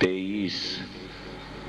23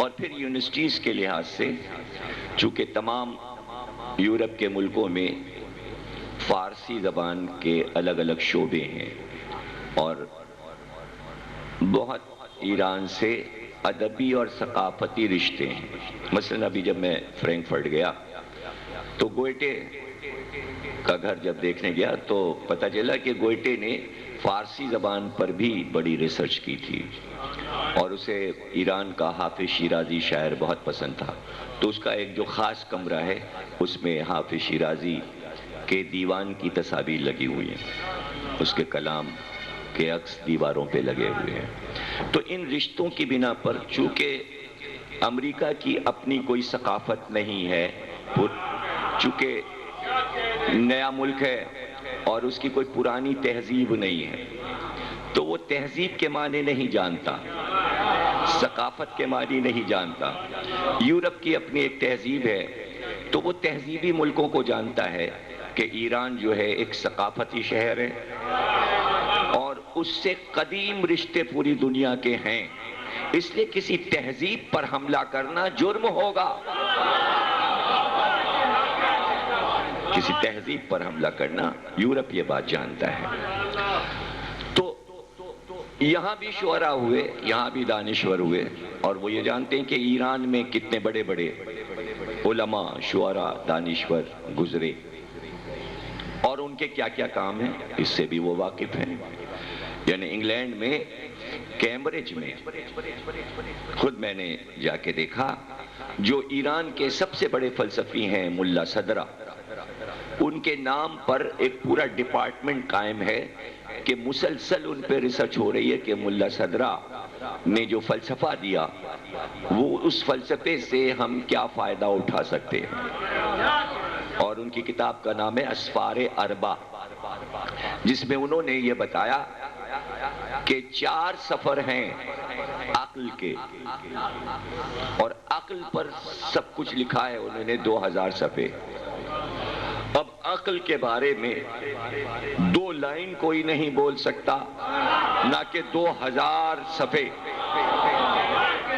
اور پھر یونیورسٹیز کے لحاظ سے چونکہ تمام یورپ کے ملکوں میں فارسی زبان کے الگ الگ شعبے ہیں اور بہت ایران سے ادبی اور ثقافتی رشتے ہیں. مثلا ابھی جب میں فرینکفرٹ گیا تو گوئٹے کا گھر جب دیکھنے گیا تو پتہ چلا کہ گوئٹے نے فارسی زبان پر بھی بڑی ریسرچ کی تھی اور اسے ایران کا حافظ شیرازی شاعر بہت پسند تھا. تو اس کا ایک جو خاص کمرہ ہے اس میں حافظ شیرازی کے دیوان کی تصاویر لگی ہوئی ہیں, اس کے کلام کے عکس دیواروں پہ لگے ہوئے ہیں. تو ان رشتوں کی بنا پر چونکہ امریکہ کی اپنی کوئی ثقافت نہیں ہے, چونکہ نیا ملک ہے اور اس کی کوئی پرانی تہذیب نہیں ہے, تو وہ تہذیب کے معنی نہیں جانتا, ثقافت کے معنی نہیں جانتا. یورپ کی اپنی ایک تہذیب ہے تو وہ تہذیبی ملکوں کو جانتا ہے کہ ایران جو ہے ایک ثقافتی شہر ہے اور اس سے قدیم رشتے پوری دنیا کے ہیں, اس لیے کسی تہذیب پر حملہ کرنا جرم ہوگا. کسی تہذیب پر حملہ کرنا, یورپ یہ بات جانتا ہے. تو یہاں بھی شعراء ہوئے, یہاں بھی دانشور ہوئے اور وہ یہ جانتے ہیں کہ ایران میں کتنے بڑے بڑے علماء, شعراء, دانشور گزرے اور ان کے کیا کیا کام ہیں اس سے بھی وہ واقف ہیں. یعنی انگلینڈ میں کیمبرج میں خود میں نے جا کے دیکھا, جو ایران کے سب سے بڑے فلسفی ہیں ملا صدرہ, ان کے نام پر ایک پورا ڈپارٹمنٹ قائم ہے کہ مسلسل ان پہ ریسرچ ہو رہی ہے کہ ملا صدرہ نے جو فلسفہ دیا وہ اس فلسفے سے ہم کیا فائدہ اٹھا سکتے ہیں. اور ان کی کتاب کا نام ہے اسفار اربع, جس میں انہوں نے یہ بتایا کہ 4 سفر ہیں عقل کے, اور عقل پر سب کچھ لکھا ہے انہوں نے 2000 صفحے. اب عقل کے بارے میں 2 لائن کوئی نہیں بول سکتا, نہ کہ 2000 صفحے.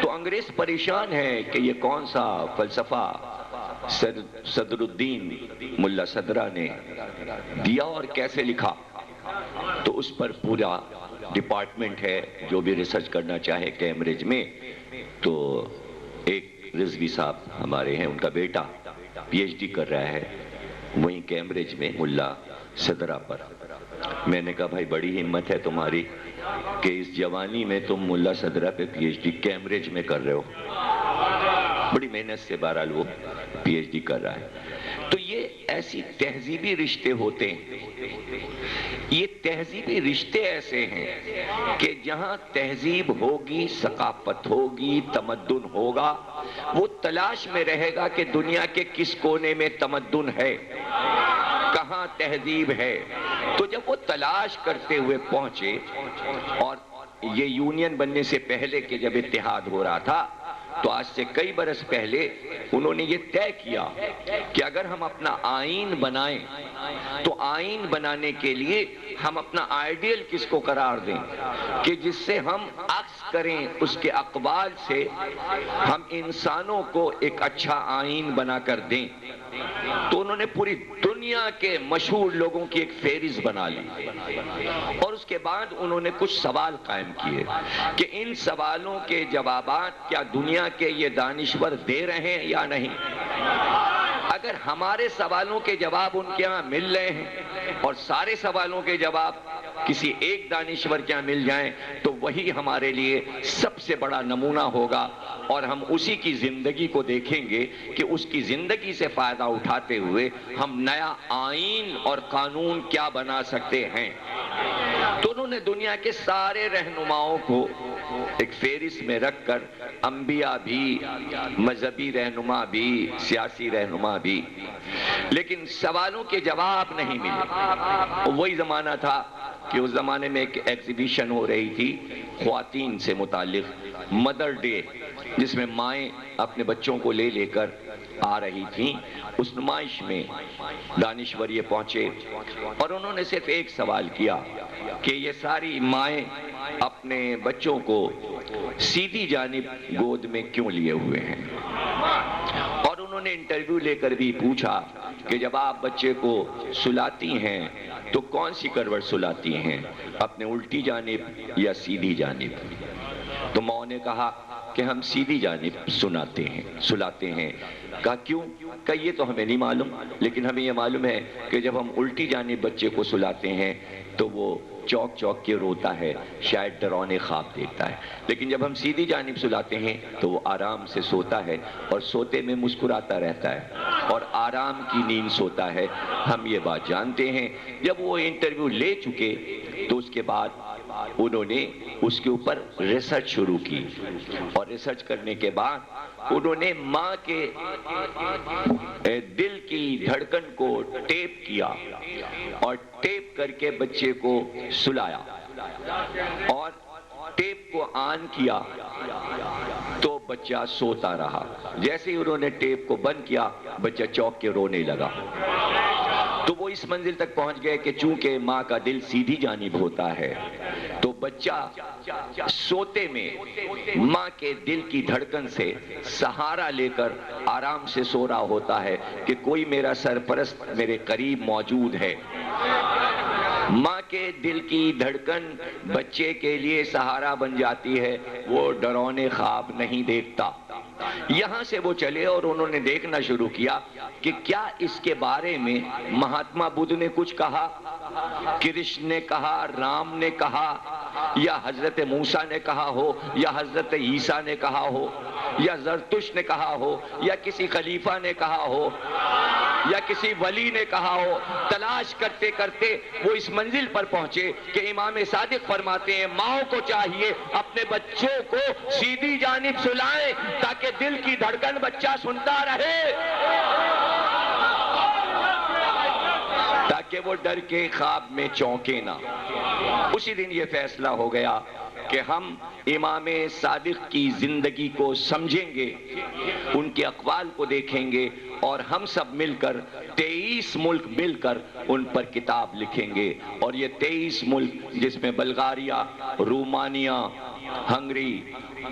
تو انگریز پریشان ہے کہ یہ کون سا فلسفہ صدر الدین ملا صدرہ نے دیا اور کیسے لکھا. تو اس پر پورا ڈپارٹمنٹ ہے جو بھی ریسرچ کرنا چاہے کیمبرج میں. تو ایک رضوی صاحب ہمارے ہیں, ان کا بیٹا پی ایچ ڈی کر رہا ہے وہیں کیمبرج میں ملا صدرہ پر. میں نے کہا بھائی بڑی ہمت ہے تمہاری کہ اس جوانی میں تم ملا صدرہ پہ پی ایچ ڈی کیمبرج میں کر رہے ہو. بڑی محنت سے بہرحال وہ پی ایچ ڈی کر رہا ہے. تو یہ ایسی تہذیبی رشتے ہوتے ہیں. یہ تہذیبی رشتے ایسے ہیں کہ جہاں تہذیب ہوگی, ثقافت ہوگی, تمدن ہوگا, وہ تلاش میں رہے گا کہ دنیا کے کس کونے میں تمدن ہے, کہاں تہذیب ہے. تو جب وہ تلاش کرتے ہوئے پہنچے, اور یہ یونین بننے سے پہلے کہ جب اتحاد ہو رہا تھا تو آج سے کئی برس پہلے انہوں نے یہ طے کیا کہ اگر ہم اپنا آئین بنائیں تو آئین بنانے کے لیے ہم اپنا آئیڈیل کس کو قرار دیں کہ جس سے ہم عکس کریں اس کے اقوال سے, ہم انسانوں کو ایک اچھا آئین بنا کر دیں. تو انہوں نے پوری دنیا کے مشہور لوگوں کی ایک فہرست بنا لی اور اس کے بعد انہوں نے کچھ سوال قائم کیے کہ ان سوالوں کے جوابات کیا دنیا کے یہ دانشور دے رہے ہیں یا نہیں. اگر ہمارے سوالوں کے جواب ان کے ہاں مل رہے ہیں اور سارے سوالوں کے جواب کسی ایک دانشور کے ہاں مل جائیں تو وہی ہمارے لیے سب سے بڑا نمونہ ہوگا, اور ہم اسی کی زندگی کو دیکھیں گے کہ اس کی زندگی سے فائدہ اٹھاتے ہوئے ہم نیا آئین اور قانون کیا بنا سکتے ہیں. تو انہوں نے دنیا کے سارے رہنماؤں کو ایک فہرست میں رکھ کر, انبیاء بھی, مذہبی رہنما بھی, سیاسی رہنما بھی, لیکن سوالوں کے جواب نہیں ملے. وہی زمانہ تھا کہ اس زمانے میں ایک ایگزیبیشن ہو رہی تھی خواتین سے متعلق, مدر ڈے, جس میں مائیں اپنے بچوں کو لے لے کر آ رہی تھیں. اس نمائش میں دانشور یہ پہنچے اور انہوں نے صرف ایک سوال کیا کہ یہ ساری مائیں اب اپنے بچوں کو سیدھی جانب گود میں کیوں لیے ہوئے ہیں؟ اور انہوں نے انٹرویو لے کر بھی پوچھا کہ جب آپ بچے کو سلاتی ہیں تو کون سی کروٹ سلاتی ہیں، اپنے الٹی جانب یا سیدھی جانب؟ تو ماں نے کہا کہ ہم سیدھی جانب سلاتے ہیں۔ کہا کیوں؟ کہا یہ تو ہمیں نہیں معلوم، لیکن ہمیں یہ معلوم ہے کہ جب ہم الٹی جانب بچے کو سلاتے ہیں تو وہ چوک چوک کے روتا ہے، شاید ڈراونے خواب دیکھتا ہے، لیکن جب ہم سیدھی جانب سلاتے ہیں تو وہ آرام سے سوتا ہے اور سوتے میں مسکراتا رہتا ہے اور آرام کی نیند سوتا ہے۔ ہم یہ بات جانتے ہیں۔ جب وہ انٹرویو لے چکے تو اس کے بعد انہوں نے اس کے اوپر ریسرچ شروع کی، اور ریسرچ کرنے کے بعد انہوں نے ماں کے دل کی دھڑکن کو ٹیپ کیا اور ٹیپ کر کے بچے کو سلایا، اور ٹیپ کو آن کیا تو بچہ سوتا رہا۔ جیسے ہی انہوں نے ٹیپ کو بند کیا بچہ چوک کے رونے لگا۔ تو وہ اس منزل تک پہنچ گئے کہ چونکہ ماں کا دل سیدھی جانب ہوتا ہے تو بچہ سوتے میں ماں کے دل کی دھڑکن سے سہارا لے کر آرام سے سو رہا ہوتا ہے کہ کوئی میرا سرپرست میرے قریب موجود ہے۔ ماں کے دل کی دھڑکن بچے کے لیے سہارا بن جاتی ہے، وہ ڈراونے خواب نہیں دیکھتا۔ یہاں سے وہ چلے اور انہوں نے دیکھنا شروع کیا کہ کیا اس کے بارے میں مہاتما بدھ نے کچھ کہا، کرشن نے کہا، رام نے کہا، یا حضرت موسیٰ نے کہا ہو، یا حضرت عیسیٰ نے کہا ہو، یا زرتش نے کہا ہو، یا کسی خلیفہ نے کہا ہو، یا کسی ولی نے کہا ہو۔ تلاش کرتے کرتے وہ اس منزل پر پہنچے کہ امام صادق فرماتے ہیں ماں کو چاہیے اپنے بچوں کو سیدھی جانب سلائیں تاکہ دل کی دھڑکن بچہ سنتا رہے، تاکہ وہ ڈر کے خواب میں چونکے نہ۔ اسی دن یہ فیصلہ ہو گیا کہ ہم امام صادق کی زندگی کو سمجھیں گے، ان کے اقوال کو دیکھیں گے، اور ہم سب مل کر 23 ملک مل کر ان پر کتاب لکھیں گے۔ اور یہ 23 ملک جس میں Bulgaria, Romania, Hungary,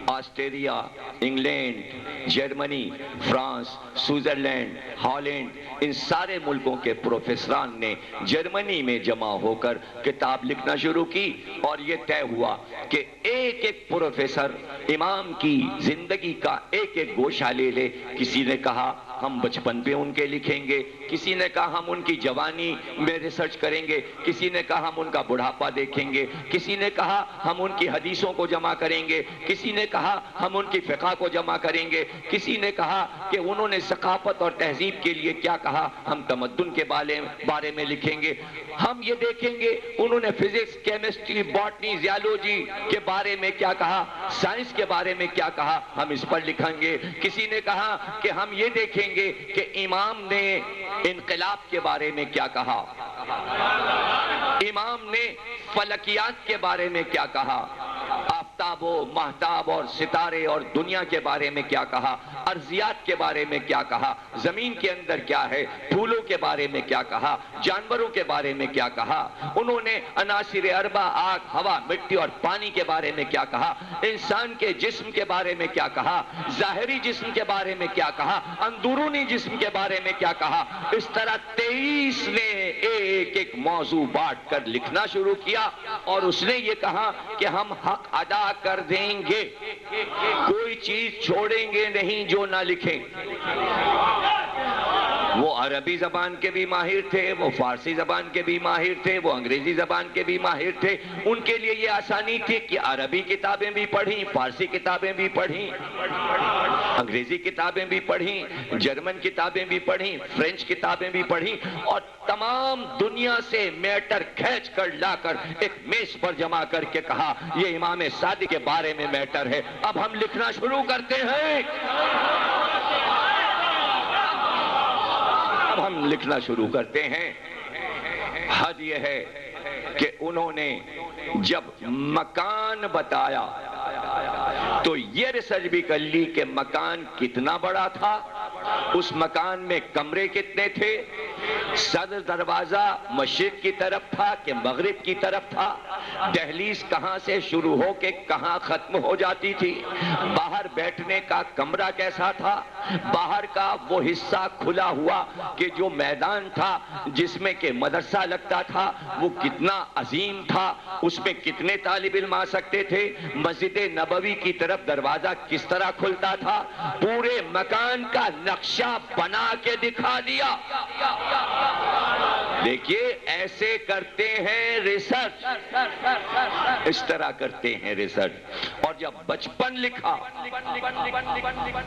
Australia, England, Germany, France, Switzerland, Holland, ان سارے ملکوں کے پروفیسران نے جرمنی میں جمع ہو کر کتاب لکھنا شروع کی، اور یہ طے ہوا کہ ایک ایک پروفیسر امام کی زندگی کا ایک ایک گوشہ لے لے۔ کسی نے کہا ہم بچپن پہ ان کے لکھیں گے، کسی نے کہا ہم ان کی جوانی میں ریسرچ کریں گے، کسی نے کہا ہم ان کا بڑھاپا دیکھیں گے، کسی نے کہا ہم ان کی حدیثوں کو جمع کریں گے، کسی نے کہا ہم ان کی فقہ کو جمع کریں گے، کسی نے کہا کہ انہوں نے ثقافت اور تہذیب کے لیے کیا کہا، ہم تمدن کے بارے میں لکھیں گے۔ ہم یہ دیکھیں گے انہوں نے فزکس، کیمسٹری، باٹنی، زیالوجی کے بارے میں کیا کہا، سائنس کے بارے میں کیا کہا، ہم اس پر لکھیں گے۔ کسی نے کہا کہ ہم یہ دیکھیں گے کہ امام نے انقلاب کے بارے میں کیا کہا، امام نے فلکیات کے بارے میں کیا کہا، آفتاب و مہتاب اور ستارے اور دنیا کے بارے میں کیا کہا، ارضیات کے بارے میں کیا کہا، زمین کے اندر کیا ہے، پھولوں کے بارے میں کیا کہا، جانوروں کے بارے میں کیا کہا، انہوں نے عناصر اربع، آگ، ہوا، مٹی اور پانی کے بارے میں کیا کہا، انسان کے جسم کے بارے میں کیا کہا، ظاہری جسم کے بارے میں کیا کہا، اندرونی جسم کے بارے میں کیا کہا۔ اس طرح 23 نے ایک ایک موضوع بانٹ کر لکھنا شروع کیا، اور اس نے یہ کہا کہ ہم حق ادا کر دیں گے، کوئی چیز چھوڑیں گے نہیں جو نہ لکھیں۔ وہ عربی زبان کے بھی ماہر تھے، وہ فارسی زبان کے بھی ماہر تھے، وہ انگریزی زبان کے بھی ماہر تھے۔ ان کے لیے یہ آسانی تھی کہ عربی کتابیں بھی پڑھیں، فارسی کتابیں بھی پڑھیں، انگریزی کتابیں بھی پڑھیں، جرمن کتابیں بھی پڑھیں، فرینچ کتابیں بھی پڑھیں، اور تمام دنیا سے میٹر کھینچ کر لا کر ایک میز پر جمع کر کے کہا یہ امام صادق کے بارے میں میٹر ہے، اب ہم لکھنا شروع کرتے ہیں۔ اب ہم لکھنا شروع کرتے ہیں۔ حد یہ ہے کہ انہوں نے جب مکان بتایا تو یہ ریسرچ بھی کر لی کہ مکان کتنا بڑا تھا، اس مکان میں کمرے کتنے تھے، صدر دروازہ مشرق کی طرف تھا کہ مغرب کی طرف تھا، دہلیز کہاں سے شروع ہو کے کہاں ختم ہو جاتی تھی، باہر بیٹھنے کا کمرہ کیسا تھا، باہر کا وہ حصہ کھلا ہوا کہ جو میدان تھا جس میں کہ مدرسہ لگتا تھا وہ کتنا عظیم تھا، اس میں کتنے طالب علم آ سکتے تھے، مسجد نبوی کی طرف دروازہ کس طرح کھلتا تھا، پورے مکان کا نقشہ بنا کے دکھا دیا۔ دیکھیے ایسے کرتے ہیں ریسرچ، اس طرح کرتے ہیں ریسرچ۔ اور جب بچپن لکھا،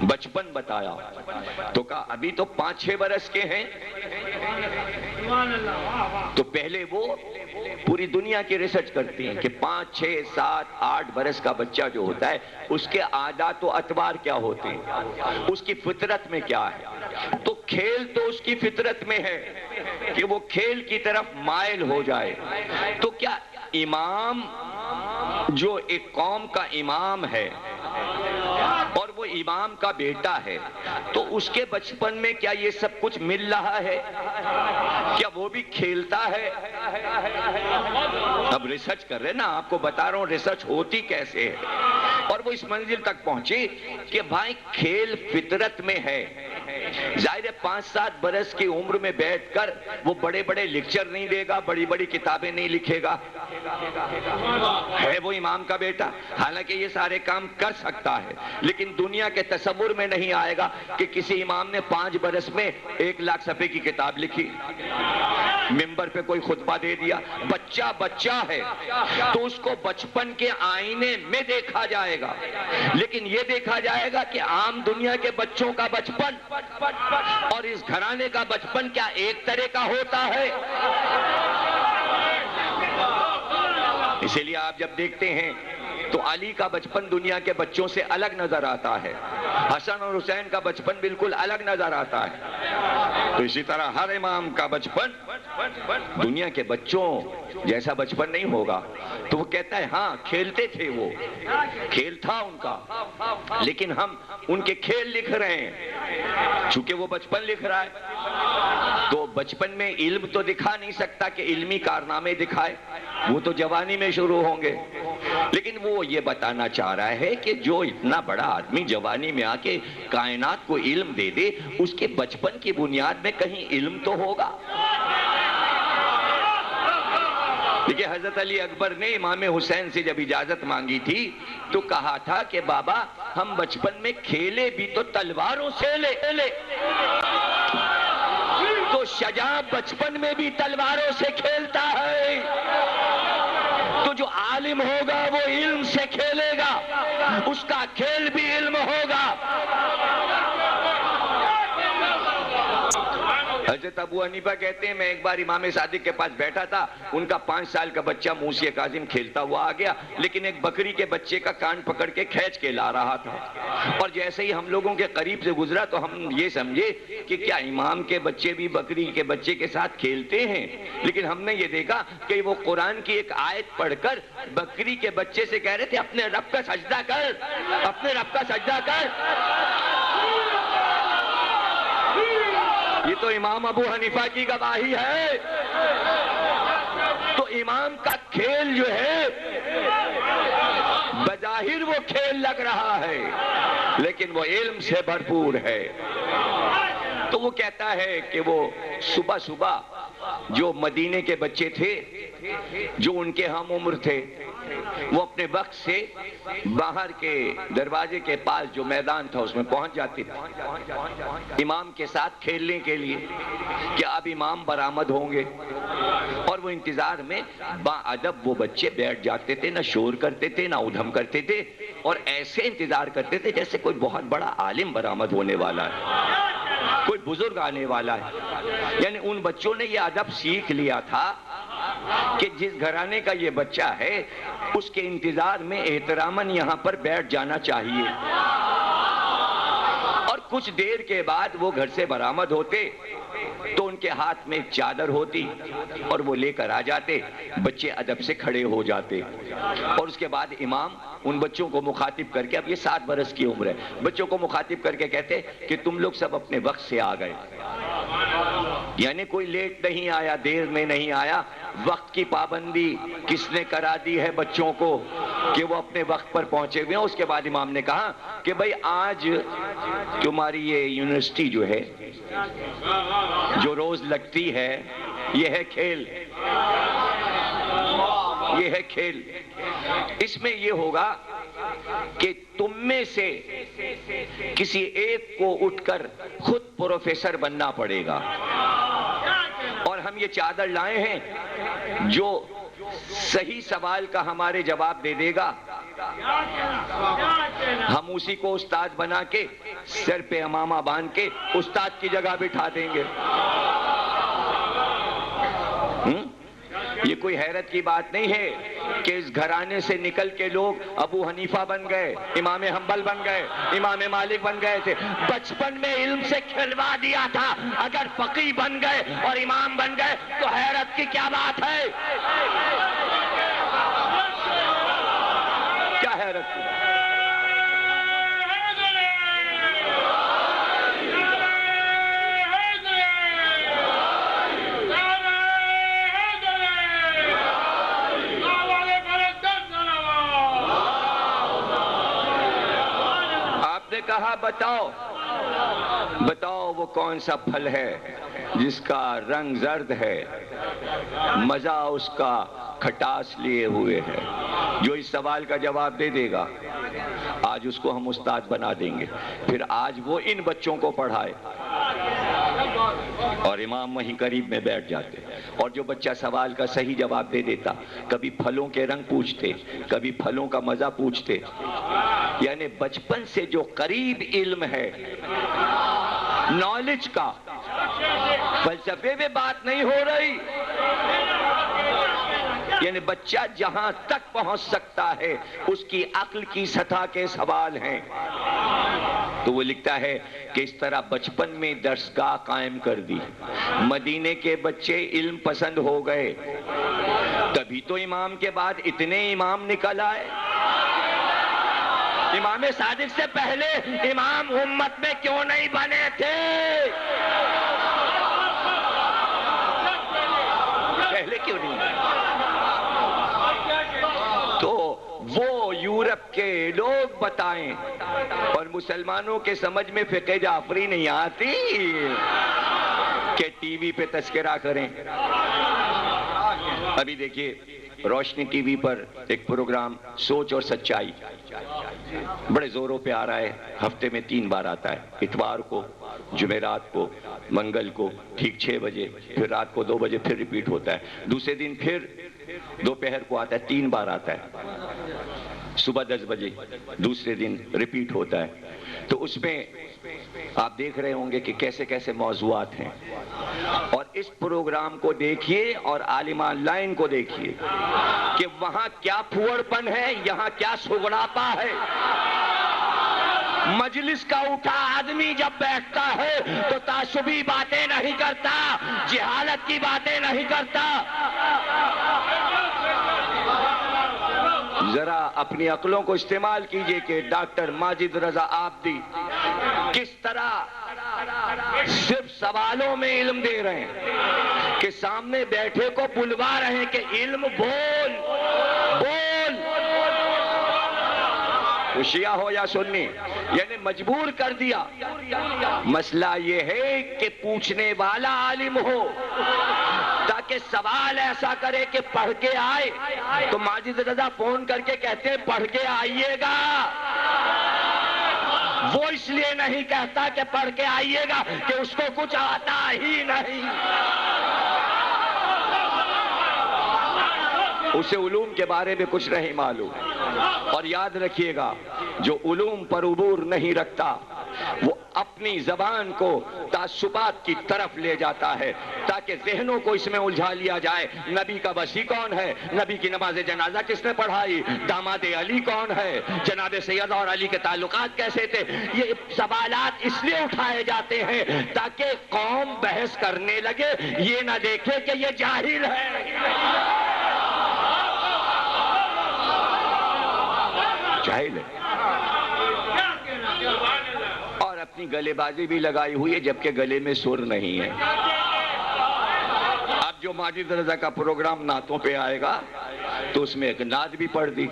بچپن بتایا تو کہا ابھی تو 5-6 برس کے ہیں، تو پہلے وہ پوری دنیا کی ریسرچ کرتی ہیں کہ 5، 6، 7، 8 برس کا بچہ جو ہوتا ہے اس کے عادات و اطوار کیا ہوتے ہیں، اس کی فطرت میں کیا ہے۔ تو کھیل تو اس کی فطرت میں ہے کہ وہ کھیل کی طرف مائل ہو جائے، تو کیا امام جو ایک قوم کا امام ہے اور وہ امام کا بیٹا ہے تو اس کے بچپن میں کیا یہ سب کچھ مل رہا ہے؟ کیا وہ بھی کھیلتا ہے؟ اب ریسرچ کر رہے نا، آپ کو بتا رہا ہوں ریسرچ ہوتی کیسے ہے، اور وہ اس منزل تک پہنچی کہ بھائی کھیل فطرت میں ہے۔ ظاہر ہے 5-7 برس کی عمر میں بیٹھ کر وہ بڑے بڑے لیکچر نہیں دے گا، بڑی بڑی کتابیں نہیں لکھے گا، ہے وہ امام کا بیٹا، حالانکہ یہ سارے کام کر سکتا ہے، لیکن دنیا کے تصور میں نہیں آئے گا کہ کسی امام نے 5 برس میں 1 لاکھ صفحے کی کتاب لکھی، ممبر پہ کوئی خطبہ دے دیا۔ بچہ بچہ ہے تو اس کو بچپن کے آئینے میں دیکھا جائے گا، لیکن یہ دیکھا جائے گا کہ عام دنیا کے بچوں کا بچپن اور اس گھرانے کا بچپن کیا ایک طرح کا ہوتا ہے؟ اسی لیے آپ جب دیکھتے ہیں تو علی کا بچپن دنیا کے بچوں سے الگ نظر آتا ہے، حسن اور حسین کا بچپن بالکل الگ نظر آتا ہے، تو اسی طرح ہر امام کا بچپن دنیا کے بچوں جیسا بچپن نہیں ہوگا۔ تو وہ کہتا ہے ہاں کھیلتے تھے، وہ کھیل تھا ان کا، لیکن ہم ان کے کھیل لکھ رہے ہیں چونکہ وہ بچپن لکھ رہا ہے، تو بچپن میں علم تو دکھا نہیں سکتا کہ علمی کارنامے دکھائے، وہ تو جوانی میں شروع ہوں گے، لیکن وہ یہ بتانا چاہ رہا ہے کہ جو اتنا بڑا آدمی جوانی میں آ کے کائنات کو علم دے دے، اس کے بچپن کی بنیاد میں کہیں علم تو ہوگا۔ دیکھیں حضرت علی اکبر نے امام حسین سے جب اجازت مانگی تھی تو کہا تھا کہ بابا ہم بچپن میں کھیلے بھی تو تلواروں سے لے، تو شجاع بچپن میں بھی تلواروں سے کھیلتا ہے، تو جو عالم ہوگا وہ علم سے کھیلے گا، اس کا کھیل بھی علم ہوگا۔ حضرت ابو حنیفہ کہتے ہیں میں ایک بار امام صادق کے پاس بیٹھا تھا، ان کا 5 سال کا بچہ موسی کاظم کھیلتا ہوا آ گیا، لیکن ایک بکری کے بچے کا کان پکڑ کے کھینچ کے لا رہا تھا، اور جیسے ہی ہم لوگوں کے قریب سے گزرا تو ہم یہ سمجھے کہ کیا امام کے بچے بھی بکری کے بچے کے ساتھ کھیلتے ہیں، لیکن ہم نے یہ دیکھا کہ وہ قرآن کی ایک آیت پڑھ کر بکری کے بچے سے کہہ رہے تھے اپنے رب کا سجدہ کر، اپنے رب کا سجدہ کر۔ یہ تو امام ابو حنیفہ کی گواہی ہے۔ تو امام کا کھیل جو ہے بظاہر وہ کھیل لگ رہا ہے لیکن وہ علم سے بھرپور ہے۔ تو وہ کہتا ہے کہ وہ صبح صبح جو مدینے کے بچے تھے جو ان کے ہم عمر تھے وہ اپنے وقت سے باہر کے دروازے کے پاس جو میدان تھا اس میں پہنچ جاتے تھے امام کے ساتھ کھیلنے کے لیے کہ اب امام برآمد ہوں گے، اور وہ انتظار میں با ادب وہ بچے بیٹھ جاتے تھے، نہ شور کرتے تھے نہ ادھم کرتے تھے، اور ایسے انتظار کرتے تھے جیسے کوئی بہت بڑا عالم برآمد ہونے والا ہے، کوئی بزرگ آنے والا ہے۔ یعنی ان بچوں نے یہ ادب سیکھ لیا تھا کہ جس گھرانے کا یہ بچہ ہے اس کے انتظار میں احتراماً یہاں پر بیٹھ جانا چاہیے، اور کچھ دیر کے بعد وہ گھر سے برآمد ہوتے تو ان کے ہاتھ میں ایک چادر ہوتی اور وہ لے کر آ جاتے، بچے ادب سے کھڑے ہو جاتے، اور اس کے بعد امام ان بچوں کو مخاطب کر کے، اب یہ 7 برس کی عمر ہے، بچوں کو مخاطب کر کے کہتے کہ تم لوگ سب اپنے وقت سے آ گئے، یعنی کوئی لیٹ نہیں آیا، دیر میں نہیں آیا، وقت کی پابندی کس نے کرا دی ہے بچوں کو کہ وہ اپنے وقت پر پہنچے ہوئے ہیں۔ اس کے بعد امام نے کہا کہ بھئی آج تمہاری یہ یونیورسٹی جو ہے، جو روز لگتی ہے، یہ ہے کھیل، یہ ہے کھیل۔ اس میں یہ ہوگا کہ تم میں سے کسی ایک کو اٹھ کر خود پروفیسر بننا پڑے گا، اور ہم یہ چادر لائے ہیں، جو صحیح سوال کا ہمارے جواب دے دے گا ہم اسی کو استاد بنا کے سر پہ امامہ باندھ کے استاد کی جگہ بٹھا دیں گے۔ یہ کوئی حیرت کی بات نہیں ہے کہ اس گھرانے سے نکل کے لوگ ابو حنیفہ بن گئے، امام حنبل بن گئے، امام مالک بن گئے تھے۔ بچپن میں علم سے کھلوا دیا تھا، اگر فقیہ بن گئے اور امام بن گئے تو حیرت کی کیا بات ہے؟ کیا حیرت کی؟ کہا بتاؤ وہ کون سا پھل ہے جس کا رنگ زرد ہے، مزہ اس کا کھٹاس لیے ہوئے ہے۔ جو اس سوال کا جواب دے دے گا آج اس کو ہم استاد بنا دیں گے، پھر آج وہ ان بچوں کو پڑھائے، اور امام وہیں قریب میں بیٹھ جاتے، اور جو بچہ سوال کا صحیح جواب دے دیتا، کبھی پھلوں کے رنگ پوچھتے، کبھی پھلوں کا مزہ پوچھتے۔ یعنی بچپن سے جو قریب علم ہے نالج کا، فلسفے میں بات نہیں ہو رہی، یعنی بچہ جہاں تک پہنچ سکتا ہے اس کی عقل کی سطح کے سوال ہیں۔ تو وہ لکھتا ہے کہ اس طرح بچپن میں درسگاہ قائم کر دی، مدینے کے بچے علم پسند ہو گئے، تبھی تو امام کے بعد اتنے امام نکل آئے۔ امام صادق سے پہلے امام امت میں کیوں نہیں بنے تھے؟ پہلے کیوں نہیں بنے؟ تو وہ یورپ کے لوگ بتائیں، اور مسلمانوں کے سمجھ میں فقہ جعفری نہیں آتی کہ ٹی وی پہ تذکرہ کریں۔ ابھی دیکھیے روشنی ٹی وی پر ایک پروگرام سوچ اور سچائی بڑے زوروں پہ آ رہا ہے، ہفتے میں 3 بار آتا ہے، اتوار کو، جمعرات کو، منگل کو، ٹھیک 6 بجے، پھر رات کو 2 بجے پھر ریپیٹ ہوتا ہے، دوسرے دن پھر دوپہر کو آتا ہے، 3 بار آتا ہے، صبح 10 بجے دوسرے دن ریپیٹ ہوتا ہے۔ تو اس میں آپ دیکھ رہے ہوں گے کہ کیسے کیسے موضوعات ہیں، اور اس پروگرام کو دیکھیے اور عالمان لائن کو دیکھیے کہ وہاں کیا پھوڑ پن ہے، یہاں کیا سگڑاپا ہے۔ مجلس کا اٹھا آدمی جب بیٹھتا ہے تو تعصبی باتیں نہیں کرتا، جہالت کی باتیں نہیں کرتا۔ ذرا اپنی عقلوں کو استعمال کیجئے کہ ڈاکٹر ماجد رضا آبدی کس طرح صرف سوالوں میں علم دے رہے ہیں، کہ سامنے بیٹھے کو بلوا رہے ہیں کہ علم بول بول، شیعہ ہو یا سنی، یعنی مجبور کر دیا۔ مسئلہ یہ ہے کہ پوچھنے والا عالم ہو تاکہ سوال ایسا کرے کہ پڑھ کے آئے۔ تو ماجد رضا فون کر کے کہتے ہیں پڑھ کے آئیے گا، وہ اس لیے نہیں کہتا کہ پڑھ کے آئیے گا کہ اس کو کچھ آتا ہی نہیں، اسے علوم کے بارے میں کچھ نہیں معلوم۔ اور یاد رکھیے گا جو علوم پر عبور نہیں رکھتا وہ اپنی زبان کو تعصبات کی طرف لے جاتا ہے تاکہ ذہنوں کو اس میں الجھا لیا جائے۔ نبی کا وصی کون ہے؟ نبی کی نماز جنازہ کس نے پڑھائی؟ داماد علی کون ہے؟ جناب سیدہ اور علی کے تعلقات کیسے تھے؟ یہ سوالات اس لیے اٹھائے جاتے ہیں تاکہ قوم بحث کرنے لگے، یہ نہ دیکھے کہ یہ جاہل ہے۔ جاہل ہے اور اپنی گلے بازی بھی لگائی ہوئی ہے جبکہ گلے میں سر نہیں ہے۔ جو ماجد رضا کا پروگرام نعتوں پہ آئے گا تو اس میں ایک نعت بھی پڑھ دی.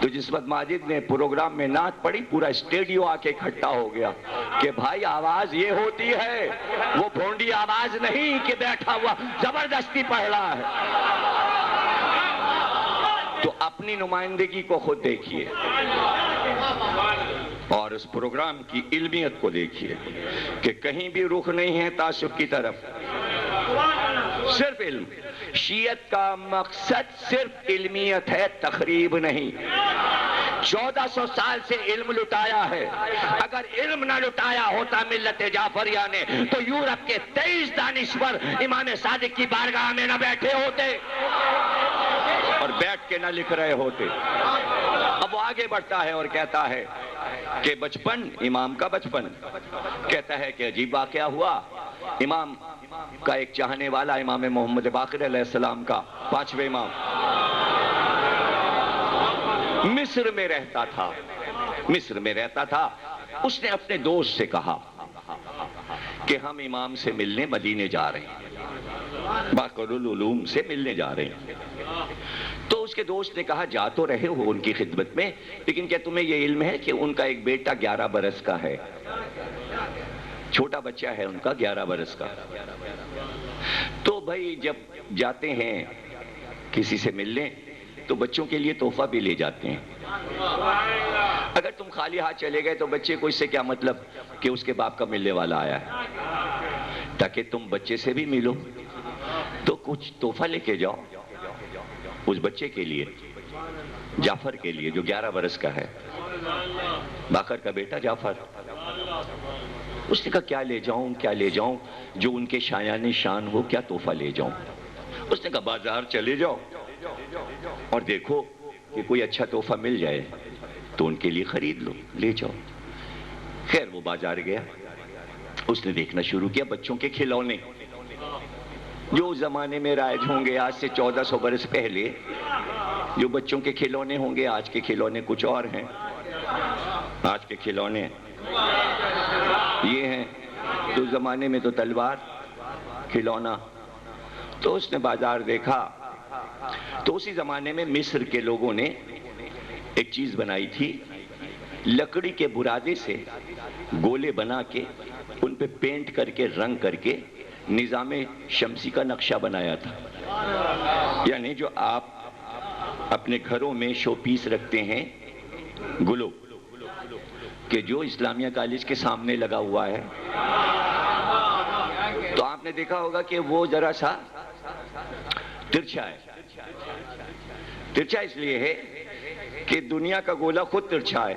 تو جس وقت ماجد نے پروگرام میں نعت پڑھی پورا اسٹیڈیو آ کے اکٹھا ہو گیا کہ بھائی آواز یہ ہوتی ہے, وہ بھونڈی آواز نہیں کہ بیٹھا ہوا زبردستی پڑھ رہا ہے. تو اپنی نمائندگی کو خود دیکھیے اور اس پروگرام کی علمیت کو دیکھیے کہ کہیں بھی رخ نہیں ہے تعصب کی طرف, صرف علم. شیعت کا مقصد صرف علمیت ہے, تخریب نہیں. 1400 سال سے علم لٹایا ہے. اگر علم نہ لٹایا ہوتا ملت جعفریہ نے تو یورپ کے 23 دانشور امام صادق کی بارگاہ میں نہ بیٹھے ہوتے اور بیٹھ کے نہ لکھ رہے ہوتے. اب وہ آگے بڑھتا ہے اور کہتا ہے کہ بچپن, امام کا بچپن, کہتا ہے کہ عجیب واقعہ ہوا. امام کا ایک چاہنے والا امام محمد باقر علیہ السلام کا 5ویں امام مصر میں رہتا تھا. اس نے اپنے دوست سے کہا کہ ہم امام سے ملنے مدینے جا رہے ہیں, باقر العلوم سے ملنے جا رہے ہیں. تو اس کے دوست نے کہا جا تو رہے ہو ان کی خدمت میں, لیکن کیا تمہیں یہ علم ہے کہ ان کا ایک بیٹا 11 برس کا ہے, چھوٹا بچہ ہے ان کا 11 برس کا. تو بھائی جب جاتے ہیں کسی سے ملنے تو بچوں کے لیے تحفہ بھی لے جاتے ہیں. اگر تم خالی ہاتھ چلے گئے تو بچے کو اس سے کیا مطلب کہ اس کے باپ کا ملنے والا آیا ہے. تاکہ تم بچے سے بھی ملو تو کچھ تحفہ لے کے جاؤ اس بچے کے لیے, جعفر کے لیے جو 11 برس کا ہے, باقر کا بیٹا جعفر. اس نے کہا کیا لے جاؤں جو ان کے شایان شان ہو, کیا تحفہ لے جاؤں. اس نے کہا بازار چلے جاؤ اور دیکھو کہ کوئی اچھا تحفہ مل جائے تو ان کے لیے خرید لو, لے جاؤ. خیر وہ بازار گیا, اس نے دیکھنا شروع کیا بچوں کے کھلونے جو اس زمانے میں رائج ہوں گے, آج سے 1400 برس پہلے جو بچوں کے کھلونے ہوں گے. آج کے کھلونے کچھ اور ہیں. آج کے کھلونے یہ ہیں, تو زمانے میں تو تلوار کھلونا. تو اس نے بازار دیکھا تو اسی زمانے میں مصر کے لوگوں نے ایک چیز بنائی تھی, لکڑی کے برادے سے گولے بنا کے ان پہ پینٹ کر کے رنگ کر کے نظام شمسی کا نقشہ بنایا تھا. یعنی جو آپ اپنے گھروں میں شو پیس رکھتے ہیں گلو کہ جو اسلامیہ کالج کے سامنے لگا ہوا ہے, تو آپ نے دیکھا ہوگا کہ وہ ذرا سا ترچھا ہے. ترچھا اس لیے ہے کہ دنیا کا گولا خود ترچھا ہے,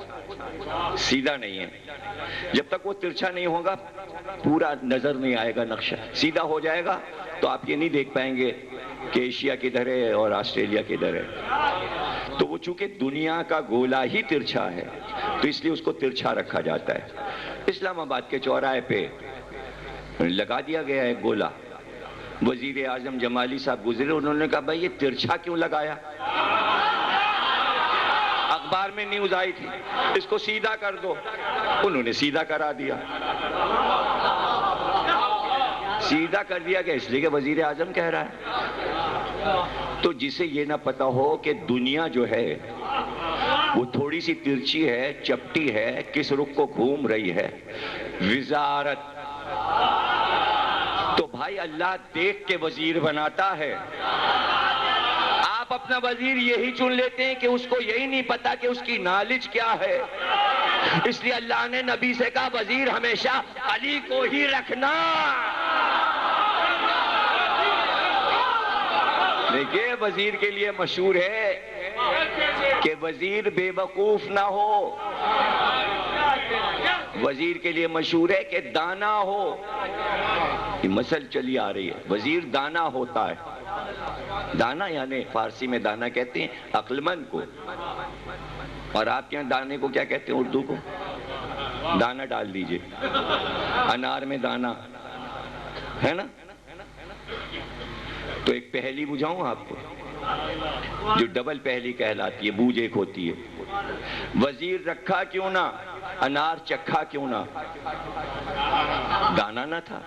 سیدھا نہیں ہے. جب تک وہ ترچھا نہیں ہوگا پورا نظر نہیں آئے گا نقشہ. سیدھا ہو جائے گا تو آپ یہ نہیں دیکھ پائیں گے کہ ایشیا کدھر ہے اور آسٹریلیا کدھر ہے. تو وہ چونکہ دنیا کا گولا ہی ترچھا ہے تو اس لیے اس کو ترچھا رکھا جاتا ہے. اسلام آباد کے چوراہے پہ لگا دیا گیا ہے گولا. وزیر اعظم جمالی صاحب گزرے, انہوں نے کہا بھائی یہ ترچھا کیوں لگایا. اخبار میں نیوز آئی تھی اس کو سیدھا کر دو, انہوں نے سیدھا کرا دیا. سیدھا کر دیا گیا اس لیے کہ وزیر اعظم کہہ رہا ہے. تو جسے یہ نہ پتا ہو کہ دنیا جو ہے وہ تھوڑی سی ترچی ہے, چپٹی ہے, کس رخ کو گھوم رہی ہے, وزارت. تو بھائی اللہ دیکھ کے وزیر بناتا ہے. آپ اپنا وزیر یہی چن لیتے ہیں کہ اس کو یہی نہیں پتا کہ اس کی نالج کیا ہے. اس لیے اللہ نے نبی سے کہا وزیر ہمیشہ علی کو ہی رکھنا. دیکھیے وزیر کے لیے مشہور ہے کہ وزیر بے وقوف نہ ہو, وزیر کے لیے مشہور ہے کہ دانا ہو. یہ مسل چلی آ رہی ہے, وزیر دانا ہوتا ہے. دانا یعنی فارسی میں دانا کہتے ہیں عقل مند کو, اور آپ کے یہاں دانے کو کیا کہتے ہیں اردو کو؟ دانا ڈال دیجئے, انار میں دانا ہے نا. تو ایک پہلی بجھاؤں آپ کو جو ڈبل پہلی کہلاتی ہے, بوجھ ایک ہوتی ہے. وزیر رکھا کیوں نہ, انار چکھا کیوں نہ, دانا نہ تھا.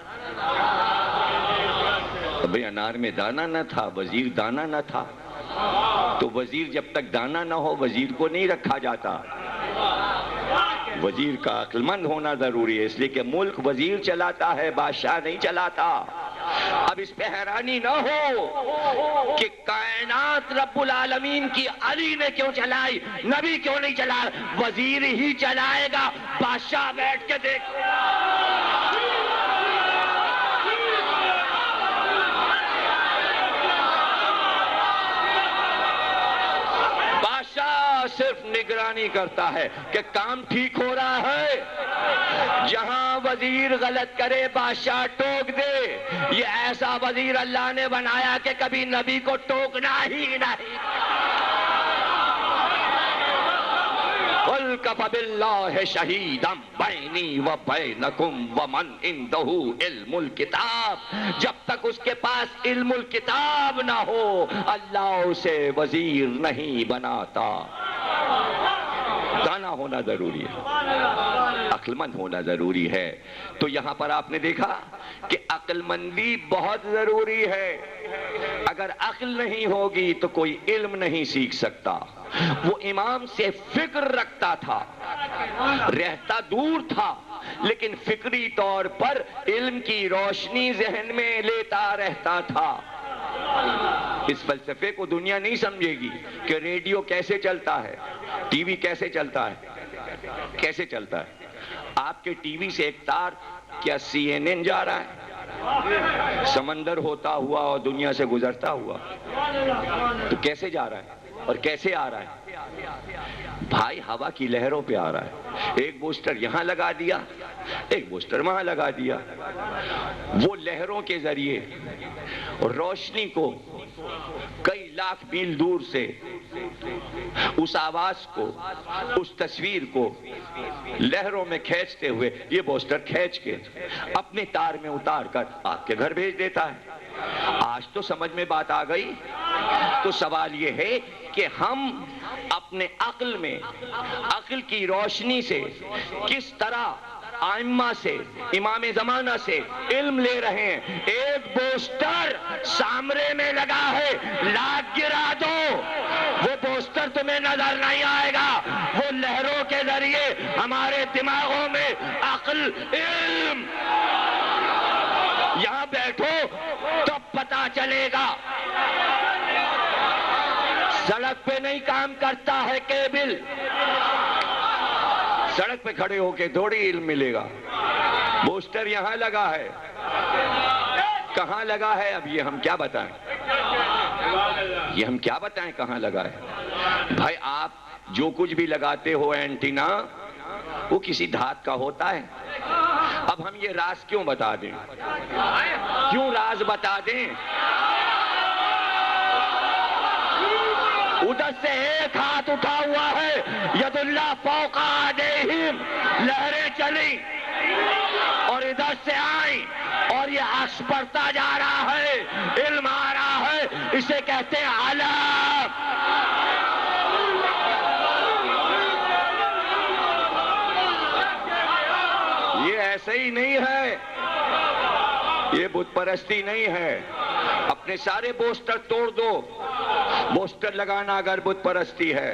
بھئی انار میں دانہ نہ تھا، وزیر دانہ نہ تھا، تو وزیر جب تک دانہ نہ ہو وزیر کو نہیں رکھا جاتا۔ وزیر کا عقل مند ہونا ضروری ہے، اس لیے کہ ملک وزیر چلاتا ہے، بادشاہ نہیں چلاتا۔ اب اس پہ حیرانی نہ ہو کہ کائنات رب العالمین کی علی نے کیوں چلائی، نبی کیوں نہیں چلائے، وزیر ہی چلائے گا، بادشاہ بیٹھ کے دیکھ۔ صرف نگرانی کرتا ہے کہ کام ٹھیک ہو رہا ہے۔ جہاں وزیر غلط کرے بادشاہ ٹوک دے۔ یہ ایسا وزیر اللہ نے بنایا کہ کبھی نبی کو ٹوکنا ہی نہیں۔ قُلْ كَفَى بِاللَّهِ شَهِيدًا بَيْنِي وَبَيْنَكُمْ وَمَنْ عِنْدَهُ عِلْمُ الْكِتَابِ۔ جب تک اس کے پاس علم الکتاب نہ ہو اللہ اسے وزیر نہیں بناتا۔ دانا ہونا ضروری ہے، عقل مند ہونا ضروری ہے۔ تو یہاں پر آپ نے دیکھا کہ عقل مندی بہت ضروری ہے۔ اگر عقل نہیں ہوگی تو کوئی علم نہیں سیکھ سکتا۔ وہ امام سے فکر رکھتا تھا، رہتا دور تھا لیکن فکری طور پر علم کی روشنی ذہن میں لیتا رہتا تھا۔ اس فلسفے کو دنیا نہیں سمجھے گی کہ ریڈیو کیسے چلتا ہے، ٹی وی کیسے چلتا ہے، کیسے چلتا ہے۔ آپ کے ٹی وی سے ایک تار کیا CNN جا رہا ہے، سمندر ہوتا ہوا اور دنیا سے گزرتا ہوا، تو کیسے جا رہا ہے اور کیسے آ رہا ہے؟ بھائی ہوا کی لہروں پہ آ رہا ہے۔ ایک بوسٹر یہاں لگا دیا، ایک بوسٹر وہاں لگا دیا، وہ لہروں کے ذریعے روشنی کو کئی لاکھ میل دور سے اس آواز کو، اس تصویر کو لہروں میں کھینچتے ہوئے یہ بوسٹر کھینچ کے اپنے تار میں اتار کر آپ کے گھر بھیج دیتا ہے۔ آج تو سمجھ میں بات آ گئی۔ تو سوال یہ ہے کہ ہم اپنے عقل میں، عقل کی روشنی سے کس طرح ائمہ سے، امام زمانہ سے علم لے رہے ہیں۔ ایک بوسٹر سامرے میں لگا ہے، لاکھ گرا دو وہ بوسٹر تمہیں نظر نہیں آئے گا۔ وہ لہروں کے ذریعے ہمارے دماغوں میں عقل، علم، یہاں بیٹھو تو پتہ چلے گا۔ سڑک پہ نہیں کام کرتا ہے کیبل، سڑک پہ کھڑے ہو کے تھوڑی علم ملے گا۔ بوسٹر یہاں لگا ہے، کہاں لگا ہے اب یہ ہم کیا بتائیں، یہ ہم کیا بتائیں کہاں لگا ہے۔ بھائی آپ جو کچھ بھی لگاتے ہو اینٹینا وہ کسی دھات کا ہوتا ہے۔ اب ہم یہ راز کیوں بتا دیں، کیوں راز بتا دیں؟ ادھر سے ایک ہاتھ اٹھا ہوا ہے، ید اللہ فوق ایدیہم، لہریں چلی اور ادھر سے آئیں اور یہ عکس بڑھتا جا رہا ہے، علم آ رہا ہے، اسے کہتے ہیں علم۔ یہ ایسے ہی نہیں ہے، یہ بت پرستی نہیں ہے۔ اپنے سارے بوسٹر توڑ دو، بوسٹر لگانا اگر بت پرستی ہے۔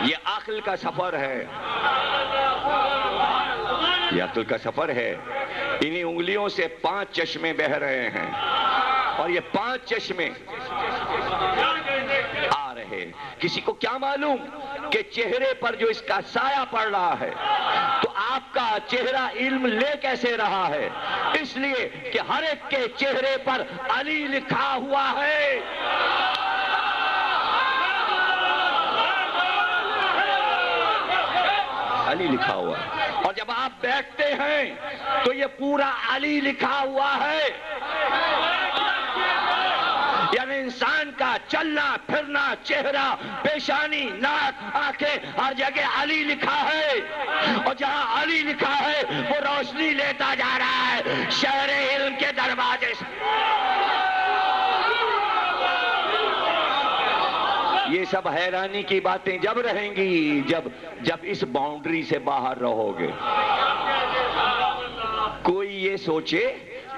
یہ عقل کا سفر ہے، یہ عقل کا سفر ہے۔ انہی انگلیوں سے 5 چشمے بہہ رہے ہیں اور یہ 5 چشمے آ رہے۔ کسی کو کیا معلوم کہ چہرے پر جو اس کا سایہ پڑ رہا ہے، تو آپ کا چہرہ علم لے کیسے رہا ہے؟ اس لیے کہ ہر ایک کے چہرے پر علی لکھا ہوا ہے۔ علی لکھا ہوا ہے، اور جب آپ بیٹھتے ہیں تو یہ پورا علی لکھا ہوا ہے۔ یعنی انسان کا چلنا پھرنا، چہرہ، پیشانی، ناک، آنکھیں، ہر جگہ علی لکھا ہے، اور جہاں علی لکھا ہے وہ روشنی لیتا جا رہا ہے شہر علم کے دروازے سے۔ یہ سب حیرانی کی باتیں جب رہیں گی جب اس باؤنڈری سے باہر رہو گے۔ کوئی یہ سوچے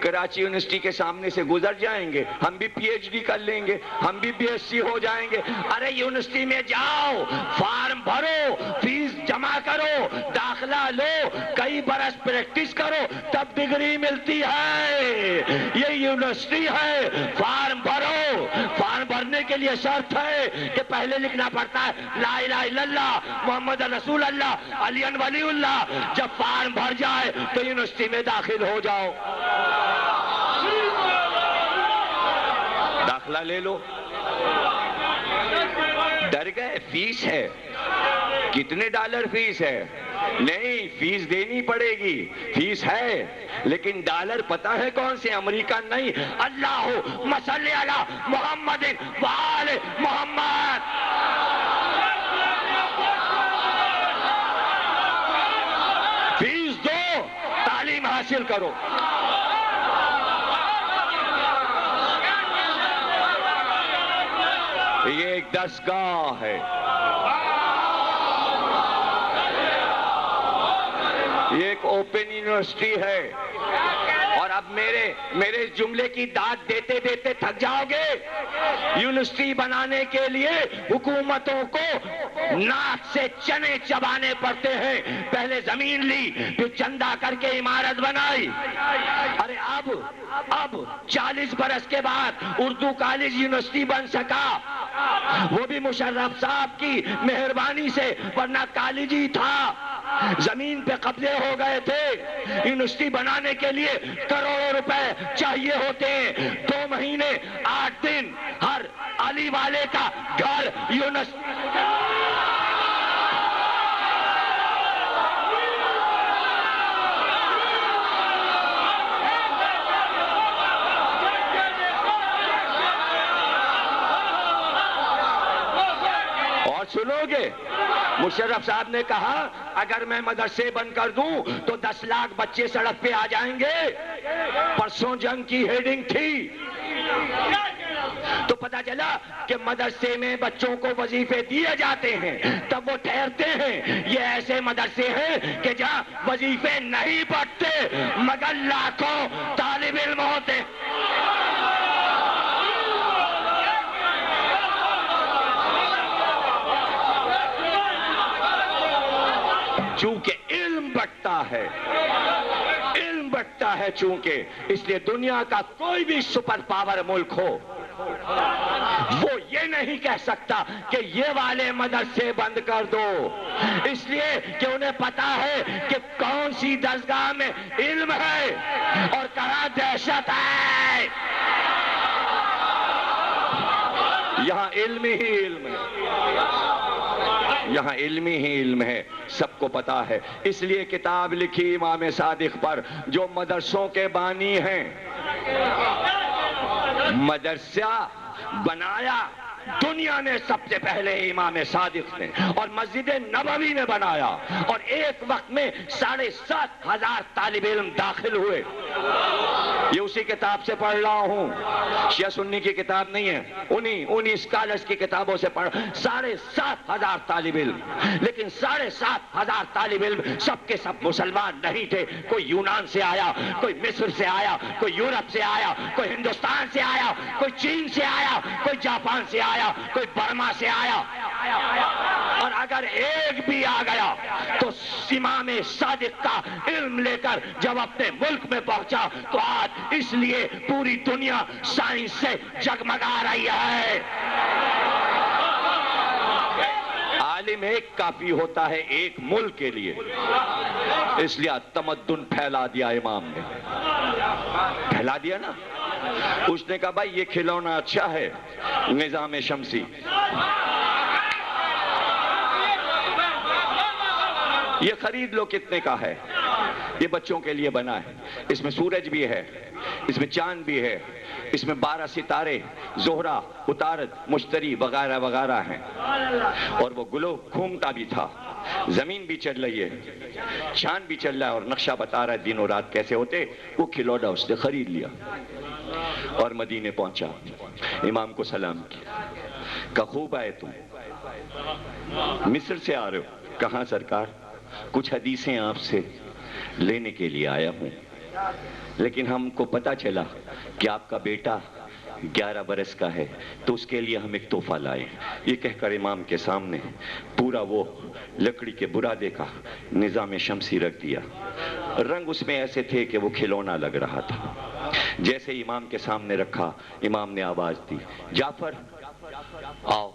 کراچی یونیورسٹی کے سامنے سے گزر جائیں گے، ہم بھی پی ایچ ڈی کر لیں گے، ہم بھی بی ایس سی ہو جائیں گے. ارے یونیورسٹی میں جاؤ، فارم بھرو، فیس جمع کرو، داخلہ لو، کئی برس پریکٹس کرو، تب ڈگری ملتی ہے. یہ یونیورسٹی ہے. فارم بھرو. فارم بھرنے کے لیے شرط ہے کہ پہلے لکھنا پڑتا ہے لا الہ الا اللہ محمد رسول اللہ علی ولی اللہ. جب فارم بھر جائے تو یونیورسٹی میں داخل ہو جاؤ، داخلہ لے لو. ڈر گئے؟ فیس ہے. کتنے ڈالر فیس ہے؟ نہیں، فیس دینی پڑے گی. فیس ہے لیکن ڈالر پتہ ہے کون سے؟ امریکن نہیں. اللہم صلی علی محمد وآل محمد. فیس دو، تعلیم حاصل کرو. یہ ایک درسگاہ ہے، یہ ایک اوپن یونیورسٹی ہے. اور اب میرے جملے کی داد دیتے دیتے تھک جاؤ گے. یونیورسٹی بنانے کے لیے حکومتوں کو ناک سے چنے چبانے پڑتے ہیں. پہلے زمین لی، پھر چندہ کر کے عمارت بنائی. ارے اب 40 برس کے بعد اردو کالج یونیورسٹی بن سکا، وہ بھی مشرف صاحب کی مہربانی سے، ورنہ کالج ہی تھا. زمین پہ قبضے ہو گئے تھے. یونیورسٹی بنانے کے لیے کروڑوں روپے چاہیے ہوتے ہیں. 2 مہینے 8 دن ہر علی والے کا گھر یونیورسٹی. اور سنو گے، مشرف صاحب نے کہا اگر میں مدرسے بند کر دوں تو 10 لاکھ بچے سڑک پہ آ جائیں گے. پرسوں جنگ کی ہیڈنگ تھی تو پتا چلا کہ مدرسے میں بچوں کو وظیفے دیے جاتے ہیں، تب وہ ٹھہرتے ہیں. یہ ایسے مدرسے ہیں کہ جہاں وظیفے نہیں پڑھتے مگر لاکھوں طالب علم ہوتے. چونکہ علم بٹتا ہے چونکہ، اس لیے دنیا کا کوئی بھی سپر پاور ملک ہو وہ یہ نہیں کہہ سکتا کہ یہ والے مدرسے بند کر دو، اس لیے کہ انہیں پتا ہے کہ کون سی درسگاہ میں علم ہے اور کہاں دہشت ہے. یہاں علم ہی علم ہے، یہاں علمی ہی علم ہے، سب کو پتا ہے. اس لیے کتاب لکھی امام صادق پر جو مدرسوں کے بانی ہیں. مدرسہ بنایا دنیا نے سب سے پہلے امام صادق نے، اور مسجد نبوی نے بنایا، اور ایک وقت میں 7,500 طالب علم داخل ہوئے. یہ اسی کتاب سے پڑھ رہا ہوں، شیعہ سنی کی کتاب نہیں ہے، انہی اسکالرز کی کتابوں سے پڑھ. 7,500 طالب علم، لیکن 7,500 طالب علم سب کے سب مسلمان نہیں تھے. کوئی یونان سے آیا، کوئی مصر سے آیا، کوئی یورپ سے آیا، کوئی ہندوستان سے آیا، کوئی چین سے آیا، کوئی جاپان سے آیا، کوئی برما سے آیا. اور اگر ایک بھی آ گیا تو امام صادق کا علم لے کر جب اپنے ملک میں پہنچا تو آج اس لیے پوری دنیا سائنس سے جگمگا رہی ہے. عالم ایک کافی ہوتا ہے ایک ملک کے لیے، اس لیے تمدن پھیلا دیا امام نے، پھیلا دیا نا. اس نے کہا بھائی یہ کھلونا اچھا ہے، نظام شمسی، یہ خرید لو. کتنے کا ہے؟ یہ بچوں کے لیے بنا ہے. اس میں سورج بھی ہے، اس میں چاند بھی ہے، اس میں 12 ستارے، زہرہ، عطارد، مشتری وغیرہ وغیرہ ہیں. اور وہ گلو گھومتا بھی تھا، زمین بھی چل رہی ہے، چاند بھی چل رہا ہے، اور نقشہ بتا رہا ہے دن و رات کیسے ہوتے. وہ کھلونا اس نے خرید لیا اور مدینے پہنچا. امام کو سلام کیا، کہ خوب آئے تم، مصر سے آ رہے ہو؟ کہاں سرکار؟ کچھ حدیثیں آپ سے لینے کے لیے آیا ہوں. لیکن ہم کو پتا چلا کہ آپ کا بیٹا 11 برس کا ہے تو اس کے لیے ہم ایک تحفہ لائے. یہ کہہ کر امام کے سامنے پورا وہ لکڑی کے برادے کا نظام شمسی رکھ دیا. رنگ اس میں ایسے تھے کہ وہ کھلونا لگ رہا تھا. جیسے امام کے سامنے رکھا, امام نے آواز دی, جعفر آؤ,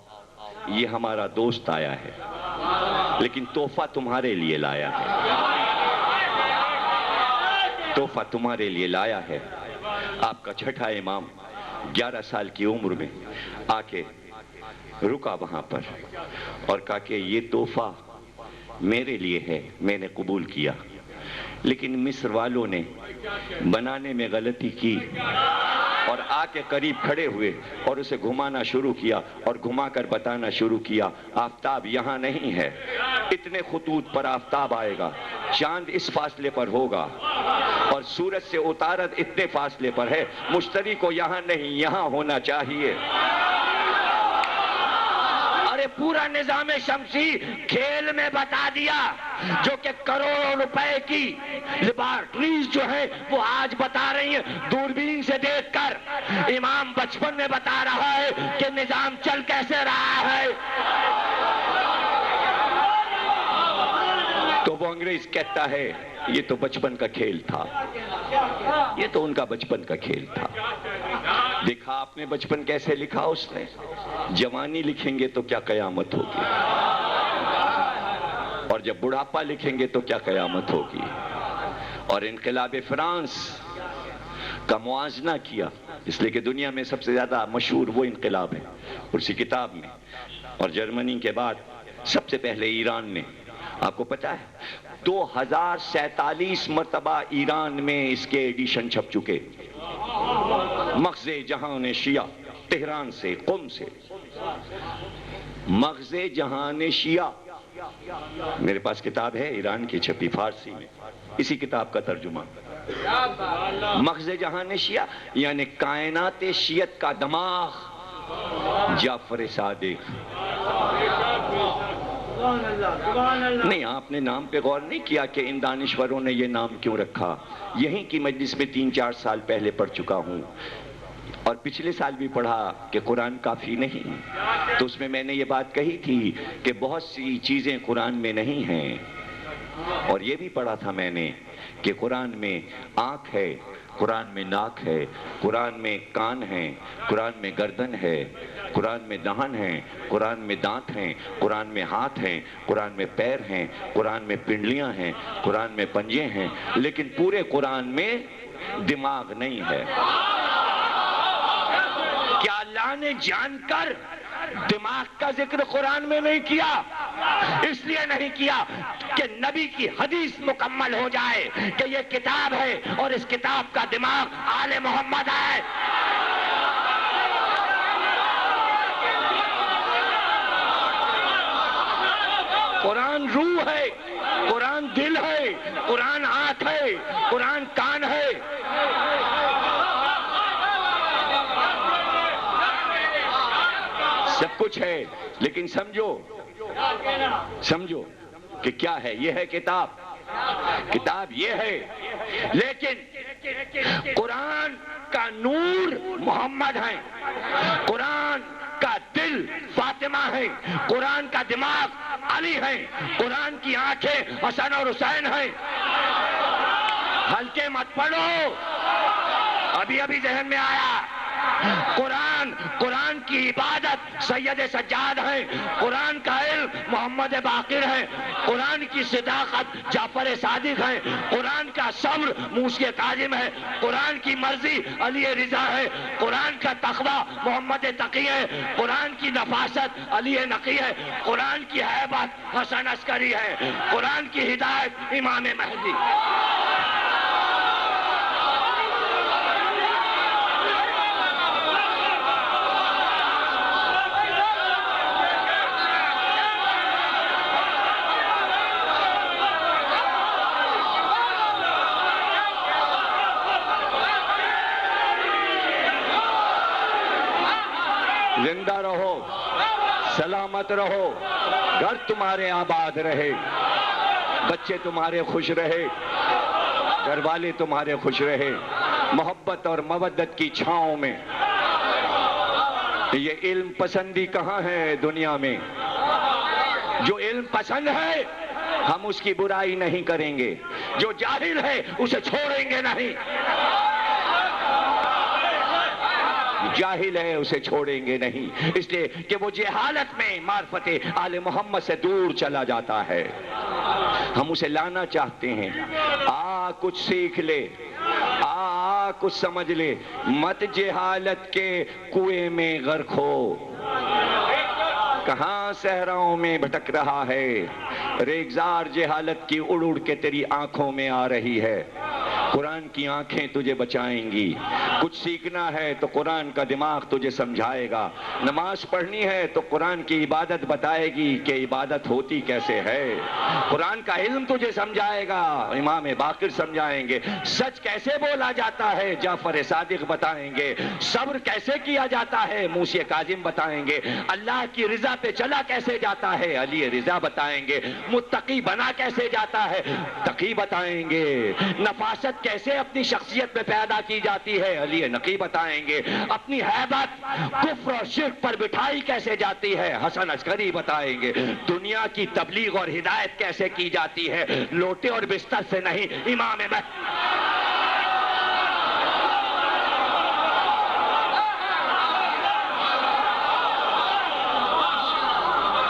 یہ ہمارا دوست آیا ہے لیکن تحفہ تمہارے لیے لایا ہے, تحفہ تمہارے لیے لایا ہے. آپ کا چھٹا امام 11 سال کی عمر میں آ کے رکا وہاں پر اور کہا کہ یہ تحفہ میرے لیے ہے, میں نے قبول کیا, لیکن مصر والوں نے بنانے میں غلطی کی اور آ کے قریب کھڑے ہوئے اور اسے گھمانا شروع کیا اور گھما کر بتانا شروع کیا, آفتاب یہاں نہیں ہے, اتنے خطوط پر آفتاب آئے گا, چاند اس فاصلے پر ہوگا اور سورج سے اتارت اتنے فاصلے پر ہے, مشتری کو یہاں نہیں یہاں ہونا چاہیے. ارے پورا نظام شمسی کھیل میں بتا دیا, جو کہ کروڑوں روپے کی لیبارٹریز جو ہے وہ آج بتا رہی ہیں دوربین سے دیکھ کر. امام بچپن میں بتا رہا ہے کہ نظام چل کیسے رہا ہے. تو وہ انگریز کہتا ہے یہ تو بچپن کا کھیل تھا, یہ تو ان کا بچپن کا کھیل تھا. دیکھا آپ نے بچپن کیسے لکھا اس نے, جوانی لکھیں گے تو کیا قیامت ہوگی, اور جب بڑھاپا لکھیں گے تو کیا قیامت ہوگی. اور انقلاب فرانس کا موازنہ کیا, اس لیے کہ دنیا میں سب سے زیادہ مشہور وہ انقلاب ہے اسی کتاب میں, اور جرمنی کے بعد سب سے پہلے ایران نے. آپ کو پتا ہے 2047 مرتبہ ایران میں اس کے ایڈیشن چھپ چکے. مغز جہان شیعہ, تہران سے, قم سے, مغز جہان شیعہ. میرے پاس کتاب ہے ایران کی چھپی فارسی میں, اسی کتاب کا ترجمہ. مغز جہان شیعہ یعنی کائنات شیعت کا دماغ جعفر صادق. نہیں, آپ نے نام پہ غور نہیں کیا کہ ان دانشوروں نے یہ نام کیوں رکھا. یہیں کی مجلس میں 3-4 سال پہلے پڑھ چکا ہوں, اور پچھلے سال بھی پڑھا کہ قرآن کافی نہیں, تو اس میں نے یہ بات کہی تھی کہ بہت سی چیزیں قرآن میں نہیں ہیں. اور یہ بھی پڑھا تھا میں نے کہ قرآن میں آنکھ ہے, قرآن میں ناک ہے, قرآن میں کان ہیں, قرآن میں گردن ہے, قرآن میں دہن ہے, قرآن میں دانت ہیں, قرآن میں ہاتھ ہیں, قرآن میں پیر ہیں, قرآن میں پنڈلیاں ہیں, قرآن میں پنجے ہیں, لیکن پورے قرآن میں دماغ نہیں ہے. کیا اللہ نے جان کر دماغ کا ذکر قرآن میں نہیں کیا؟ اس لیے نہیں کیا کہ نبی کی حدیث مکمل ہو جائے کہ یہ کتاب ہے اور اس کتاب کا دماغ آل محمد ہے. قرآن روح ہے, قرآن دل ہے, قرآن آنکھ ہے, قرآن کان ہے. سب کچھ ہے, لیکن سمجھو کہ کیا ہے. یہ ہے کتاب, کتاب یہ ہے, لیکن قرآن کا نور محمد ہے, قرآن کا دل فاطمہ ہے, قرآن کا دماغ علی ہے, قرآن کی آنکھیں حسن اور حسین ہیں. ہلکے مت پڑھو, ابھی ذہن میں آیا. قرآن کی عبادت سید سجاد ہے, قرآن کا علم محمد باقر ہے, قرآن کی صداقت جعفر صادق ہے, قرآن کا صبر موسی کاظم ہے, قرآن کی مرضی علی رضا ہے, قرآن کا تقوی محمد تقی ہے, قرآن کی نفاست علی نقی ہے, قرآن کی ہیبت حسن عسکری ہے, قرآن کی ہدایت امام مہدی. زندہ رہو, سلامت رہو, گھر تمہارے آباد رہے, بچے تمہارے خوش رہے, گھر والے تمہارے خوش رہے محبت اور مودت کی چھاؤں میں. یہ علم پسندی کہاں ہے دنیا میں؟ جو علم پسند ہے ہم اس کی برائی نہیں کریں گے، جو جاہل ہے اسے چھوڑیں گے نہیں. جاہل ہے اسے چھوڑیں گے نہیں، اس لیے کہ وہ جہالت میں معرفت آل محمد سے دور چلا جاتا ہے. ہم اسے لانا چاہتے ہیں. کچھ سیکھ لے، کچھ سمجھ لے، مت جہالت کے کنویں میں غرق ہو. کہاں صحراؤں میں بھٹک رہا ہے، ریگزار جہالت کی اڑ اڑ کے تیری آنکھوں میں آ رہی ہے. قرآن کی آنکھیں تجھے بچائیں گی. کچھ سیکھنا ہے تو قرآن کا دماغ تجھے سمجھائے گا. نماز پڑھنی ہے تو قرآن کی عبادت بتائے گی کہ عبادت ہوتی کیسے ہے. قرآن کا علم تجھے سمجھائے گا، امام باقر سمجھائیں گے. سچ کیسے بولا جاتا ہے، جعفر صادق بتائیں گے. صبر کیسے کیا جاتا ہے، موسی کاظم بتائیں گے. اللہ کی رضا پہ چلا کیسے جاتا ہے، علی رضا بتائیں گے. متقی بنا کیسے جاتا ہے، تقی بتائیں گے. نفاست کیسے اپنی شخصیت میں پیدا کی جاتی ہے، علی نقی بتائیں گے. اپنی ہیبت کفر اور شرک پر بٹھائی کیسے جاتی ہے، حسن عسکری بتائیں گے. دنیا کی تبلیغ اور ہدایت کیسے کی جاتی ہے، لوٹے اور بستر سے نہیں، امام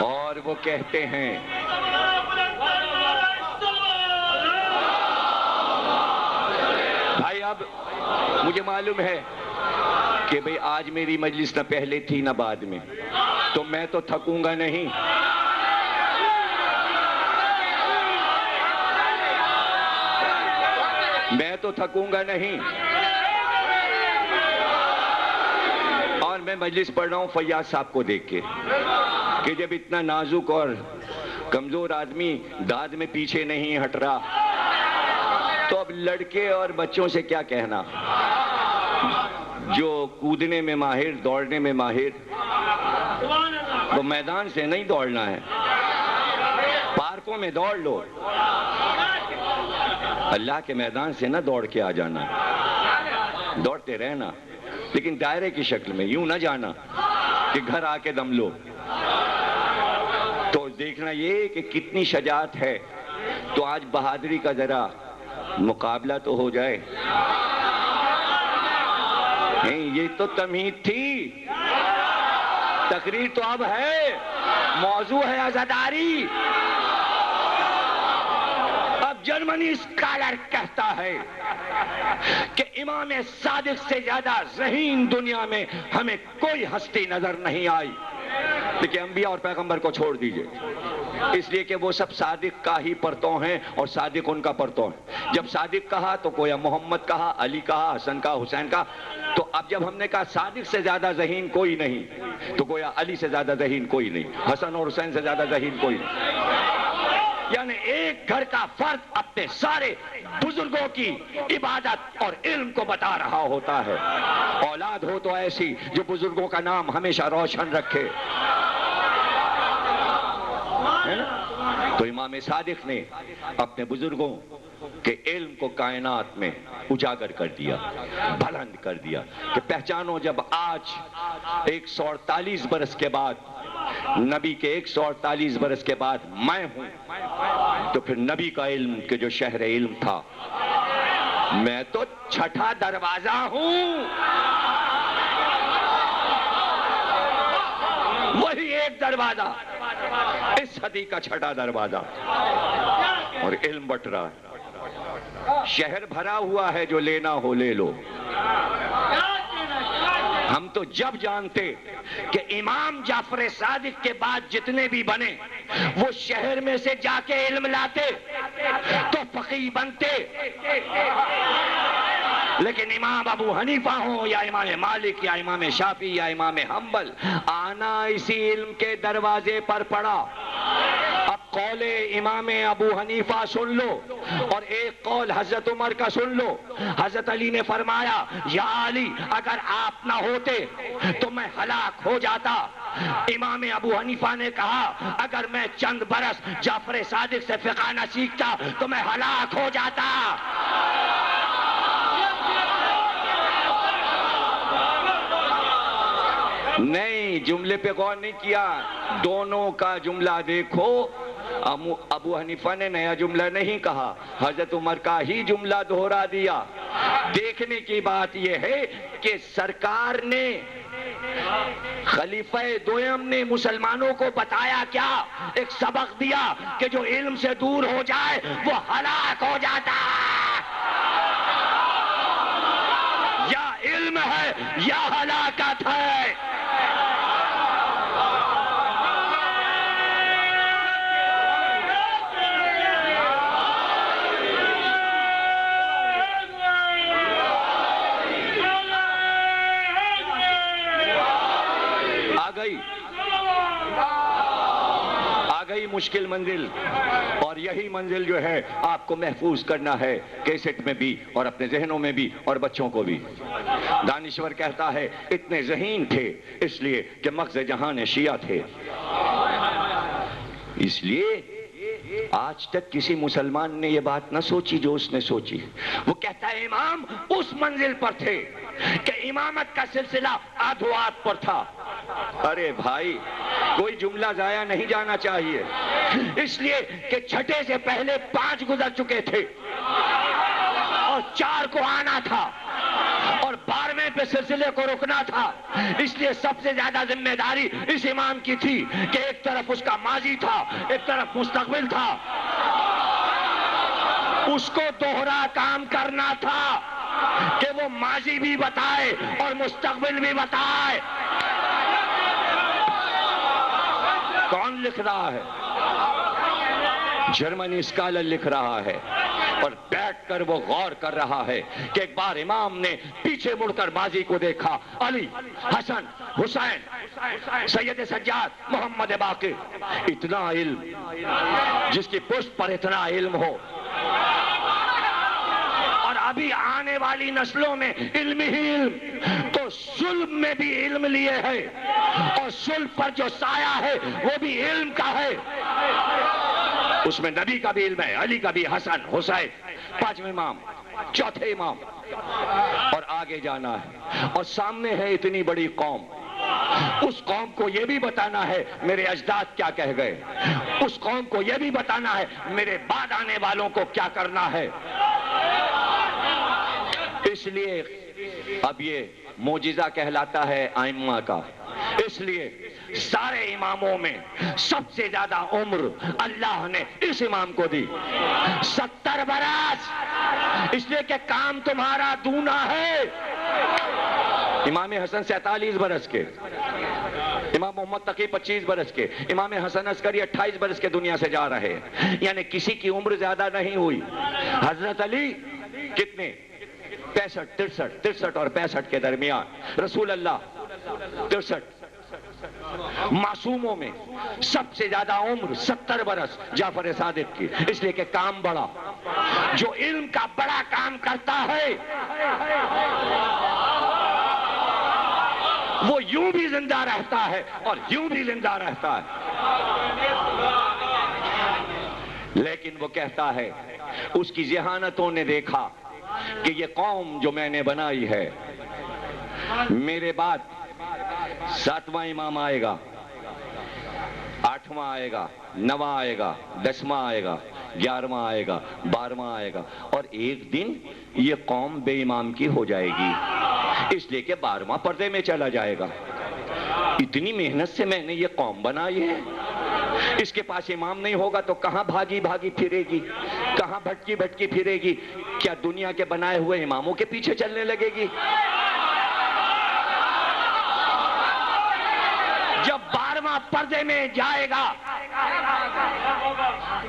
اور وہ کہتے ہیں بھائی اب مجھے معلوم ہے کہ بھئی آج میری مجلس نہ پہلے تھی نہ بعد میں، تو میں تو تھکوں گا نہیں. میں تو تھکوں گا نہیں. اور میں مجلس پڑھ رہا ہوں فیاض صاحب کو دیکھ کے کہ جب اتنا نازک اور کمزور آدمی داد میں پیچھے نہیں ہٹ رہا تو اب لڑکے اور بچوں سے کیا کہنا، جو کودنے میں ماہر، دوڑنے میں ماہر. وہ میدان سے نہیں دوڑنا ہے، پارکوں میں دوڑ لو. اللہ کے میدان سے نہ دوڑ کے آ جانا، دوڑتے رہنا لیکن دائرے کی شکل میں، یوں نہ جانا کہ گھر آ کے دم لو. تو دیکھنا یہ کہ کتنی شجاعت ہے. تو آج بہادری کا ذرا مقابلہ تو ہو جائے. نہیں یہ تو تمہید تھی، تقریر تو اب ہے، موضوع ہے عزاداری. اب جرمنی اسکالر کہتا ہے کہ امام صادق سے زیادہ ذہین دنیا میں ہمیں کوئی ہستی نظر نہیں آئی. لیکن انبیاء اور پیغمبر کو چھوڑ دیجئے، اس لیے کہ وہ سب صادق کا ہی پرتوں ہیں اور صادق ان کا پرتوں ہے. جب صادق کہا تو گویا محمد کہا، علی کہا، حسن کہا، حسین کہا. تو اب جب ہم نے کہا صادق سے زیادہ ذہین کوئی نہیں تو گویا علی سے زیادہ ذہین کوئی نہیں، حسن اور حسین سے زیادہ ذہین کوئی نہیں. یعنی ایک گھر کا فرد اپنے سارے بزرگوں کی عبادت اور علم کو بتا رہا ہوتا ہے. اولاد ہو تو ایسی جو بزرگوں کا نام ہمیشہ روشن رکھے. تو امام صادق نے اپنے بزرگوں کے علم کو کائنات میں اجاگر کر دیا، بلند کر دیا کہ پہچانو جب آج 148 برس کے بعد، نبی کے 148 برس کے بعد میں ہوں، تو پھر نبی کا علم کے جو شہر علم تھا، میں تو چھٹا دروازہ ہوں. وہی ایک دروازہ، اس صدی کا چھٹا دروازہ، اور علم بٹ رہا ہے. شہر بھرا ہوا ہے، جو لینا ہو لے لو. ہم تو جب جانتے کہ امام جعفر صادق کے بعد جتنے بھی بنے وہ شہر میں سے جا کے علم لاتے تو فقیہ بنتے. لیکن امام ابو حنیفہ ہوں یا امام مالک یا امام شافعی یا امام حنبل، آنا اسی علم کے دروازے پر پڑا. اب قول امام ابو حنیفہ سن لو اور ایک قول حضرت عمر کا سن لو. حضرت علی نے فرمایا یا علی اگر آپ نہ ہوتے تو میں ہلاک ہو جاتا. امام ابو حنیفہ نے کہا اگر میں چند برس جعفر صادق سے فقہ نہ سیکھتا تو میں ہلاک ہو جاتا. نہیں، جملے پہ غور نہیں کیا، دونوں کا جملہ دیکھو۔ ابو حنیفہ نے نیا جملہ نہیں کہا، حضرت عمر کا ہی جملہ دہرا دیا۔ دیکھنے کی بات یہ ہے کہ سرکار نے، خلیفہ دویم نے مسلمانوں کو بتایا کیا؟ ایک سبق دیا کہ جو علم سے دور ہو جائے وہ ہلاک ہو جاتا ہے۔ یا علم ہے یا ہلاکت ہے۔ آ گئی مشکل منزل، اور یہی منزل جو ہے آپ کو محفوظ کرنا ہے، کیسٹ میں بھی اور اپنے ذہنوں میں بھی اور بچوں کو بھی۔ دانشور کہتا ہے اتنے ذہین تھے اس لیے کہ مغز جہان شیعہ تھے۔ اس لیے آج تک کسی مسلمان نے یہ بات نہ سوچی جو اس نے سوچی۔ وہ کہتا ہے امام اس منزل پر تھے کہ امامت کا سلسلہ آدھوات پر تھا۔ ارے بھائی، کوئی جملہ ضائع نہیں جانا چاہیے، اس لیے کہ چھٹے سے پہلے 5 گزر چکے تھے اور 4 کو آنا تھا اور 12ویں پہ سلسلے کو رکنا تھا۔ اس لیے سب سے زیادہ ذمہ داری اس امام کی تھی کہ ایک طرف اس کا ماضی تھا، ایک طرف مستقبل تھا، اس کو دوہرا کام کرنا تھا کہ وہ ماضی بھی بتائے اور مستقبل بھی بتائے۔ کون لکھ رہا ہے؟ جرمنی اسکالر لکھ رہا ہے، اور بیٹھ کر وہ غور کر رہا ہے کہ ایک بار امام نے پیچھے مڑ کر ماضی کو دیکھا، علی، حسن، حسین، سید سجاد، محمد باقر، اتنا علم، جس کی پشت پر اتنا علم ہو، اور ابھی آنے والی نسلوں میں علم ہی علم، تو صلب میں بھی علم لیے ہے، اور صلب پر جو سایہ ہے وہ بھی علم کا ہے۔ اس میں نبی کا بھی علم ہے، علی کا بھی، حسن، حسین، 5ویں امام، 4تھے امام، اور آگے جانا ہے۔ اور سامنے ہے اتنی بڑی قوم، اس قوم کو یہ بھی بتانا ہے میرے اجداد کیا کہہ گئے، اس قوم کو یہ بھی بتانا ہے میرے بعد آنے والوں کو کیا کرنا ہے۔ اس لیے اب یہ معجزہ کہلاتا ہے ائمہ کا۔ اس لیے سارے اماموں میں سب سے زیادہ عمر اللہ نے اس امام کو دی، 70 برس، اس لیے کہ کام تمہارا دونا ہے۔ امام حسن 47 برس کے، امام محمد تقی 25 برس کے، امام حسن عسکری 28 برس کے دنیا سے جا رہے ہیں، یعنی کسی کی عمر زیادہ نہیں ہوئی۔ حضرت علی کتنے؟ 63 اور 65 کے درمیان، رسول اللہ 63۔ معصوموں میں سب سے زیادہ عمر 70 برس جعفر صادق کی، اس لیے کہ کام بڑا۔ جو علم کا بڑا کام کرتا ہے وہ یوں بھی زندہ رہتا ہے اور یوں بھی زندہ رہتا ہے۔ لیکن وہ کہتا ہے اس کی ذہانتوں نے دیکھا کہ یہ قوم جو میں نے بنائی ہے، میرے بعد 7واں امام آئے گا، 8واں آئے گا، 9واں آئے گا، 10واں آئے گا، 11واں آئے گا، 12واں آئے گا، اور ایک دن یہ قوم بے امام کی ہو جائے گی، اس لیے کہ 12واں پردے میں چلا جائے گا۔ اتنی محنت سے میں نے یہ قوم بنائی ہے، اس کے پاس امام نہیں ہوگا تو کہاں بھاگی بھاگی پھرے گی، کہاں بھٹکی بھٹکی پھرے گی؟ کیا دنیا کے بنائے ہوئے اماموں کے پیچھے چلنے لگے گی؟ جب 12واں پردے میں جائے گا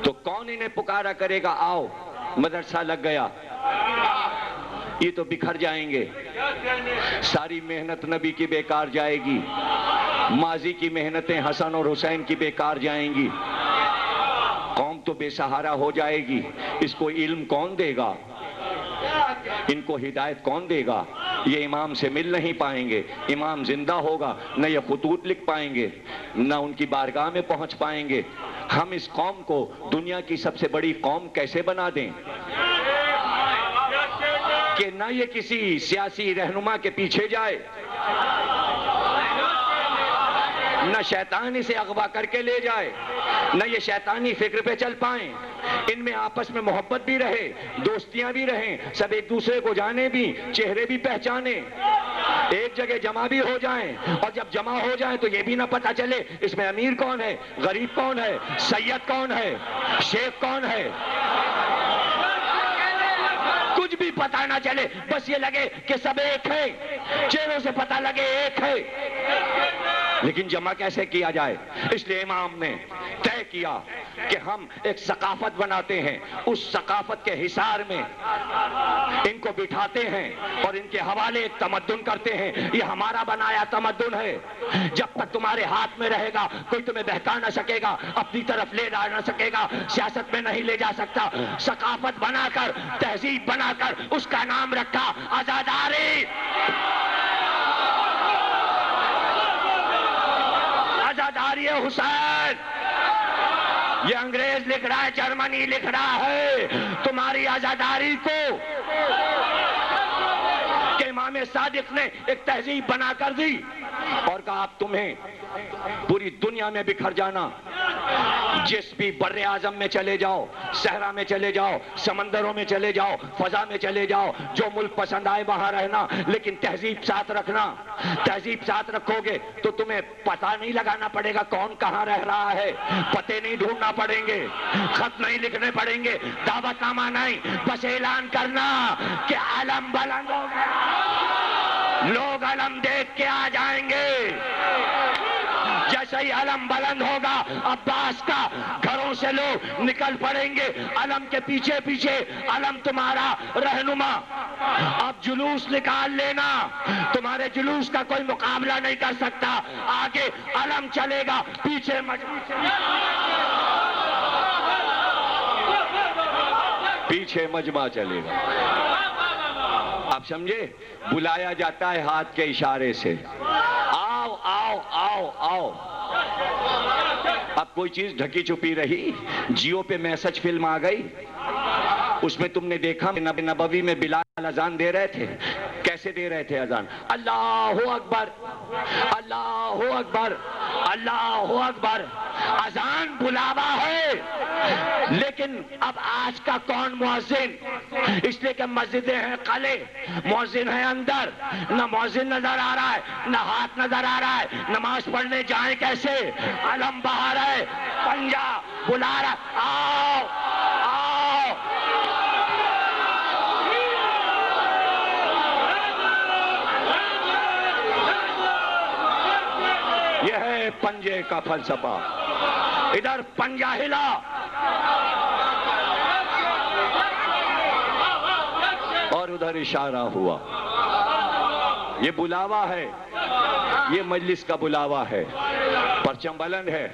تو کون انہیں پکارا کرے گا، آؤ مدرسہ لگ گیا؟ یہ تو بکھر جائیں گے، ساری محنت نبی کی بیکار جائے گی، ماضی کی محنتیں حسن اور حسین کی بیکار جائیں گی، قوم تو بے سہارا ہو جائے گی۔ اس کو علم کون دے گا؟ ان کو ہدایت کون دے گا؟ یہ امام سے مل نہیں پائیں گے، امام زندہ ہوگا نہ یہ خطوط لکھ پائیں گے، نہ ان کی بارگاہ میں پہنچ پائیں گے۔ ہم اس قوم کو دنیا کی سب سے بڑی قوم کیسے بنا دیں کہ نہ یہ کسی سیاسی رہنما کے پیچھے جائے نہ شیطان اسے اغوا کر کے لے جائے، نہ یہ شیطانی فکر پہ چل پائیں، ان میں آپس میں محبت بھی رہے، دوستیاں بھی رہیں، سب ایک دوسرے کو جانے بھی، چہرے بھی پہچانے، ایک جگہ جمع بھی ہو جائیں، اور جب جمع ہو جائیں تو یہ بھی نہ پتہ چلے اس میں امیر کون ہے، غریب کون ہے، سید کون ہے، شیخ کون ہے، کچھ بھی پتہ نہ چلے، بس یہ لگے کہ سب ایک ہے، چہروں سے پتہ لگے ایک ہے۔ لیکن جمع کیسے کیا جائے؟ اس لیے امام نے طے کیا کہ ہم ایک ثقافت بناتے ہیں، اس ثقافت کے حصار میں ان کو بٹھاتے ہیں اور ان کے حوالے ایک تمدن کرتے ہیں، یہ ہمارا بنایا تمدن ہے، جب تک تمہارے ہاتھ میں رہے گا کوئی تمہیں بہکا نہ سکے گا، اپنی طرف لے جا نہ سکے گا، سیاست میں نہیں لے جا سکتا۔ ثقافت بنا کر، تہذیب بنا کر اس کا نام رکھا آزاداری۔ آزاداری حسین، یہ انگریز لکھ رہا ہے، جرمنی لکھ رہا ہے تمہاری آزاداری کو، کہ امام صادق نے ایک تہذیب بنا کر دی اور کہا اب تمہیں پوری دنیا میں بکھر جانا، جس بھی بر اعظم میں چلے جاؤ، صحرا میں چلے جاؤ، سمندروں میں چلے جاؤ، فضا میں چلے جاؤ، جو ملک پسند آئے وہاں رہنا، لیکن تہذیب ساتھ رکھنا۔ تہذیب ساتھ رکھو گے تو تمہیں پتہ نہیں لگانا پڑے گا کون کہاں رہ رہا ہے، پتے نہیں ڈھونڈنا پڑیں گے، خط نہیں لکھنے پڑیں گے، دعوت نامہ نہیں، بس اعلان کرنا کہ علم بلند ہو گیا، لوگ علم دیکھ کے آ جائیں گے۔ جیسے ہی علم بلند ہوگا عباس کا، گھروں سے لوگ نکل پڑیں گے علم کے پیچھے پیچھے، علم تمہارا رہنما۔ اب جلوس نکال لینا، تمہارے جلوس کا کوئی مقابلہ نہیں کر سکتا، آگے علم چلے گا، پیچھے مجمع چلے گا۔ آپ سمجھے؟ بلایا جاتا ہے ہاتھ کے اشارے سے، آؤ آؤ آؤ آؤ۔ اب کوئی چیز ڈھکی چھپی رہی؟ جیو پہ میسج فلم آ گئی، اس میں تم نے دیکھا نبوی میں بلال اذان دے رہے تھے، کیسے دے رہے تھے اذان؟ اللہ اکبر اللہ اکبر اللہ اکبر۔ اذان بلاوا ہے، لیکن اب آج کا کون مؤذن؟ اس لیے کہ مسجدیں ہیں قلعے، مؤذن ہے اندر، نہ مؤذن نظر آ رہا ہے، نہ ہاتھ نظر آ رہا ہے، نماز پڑھنے جائیں کیسے؟ علم باہر ہے، پنجا بلا رہا، آؤ آؤ۔ یہ ہے پنجے کا فلسفہ، ادھر پنجہ ہلا، اور ادھر اشارہ ہوا۔ یہ بلاوا ہے، یہ مجلس کا بلاوا ہے، پرچم بلند ہے۔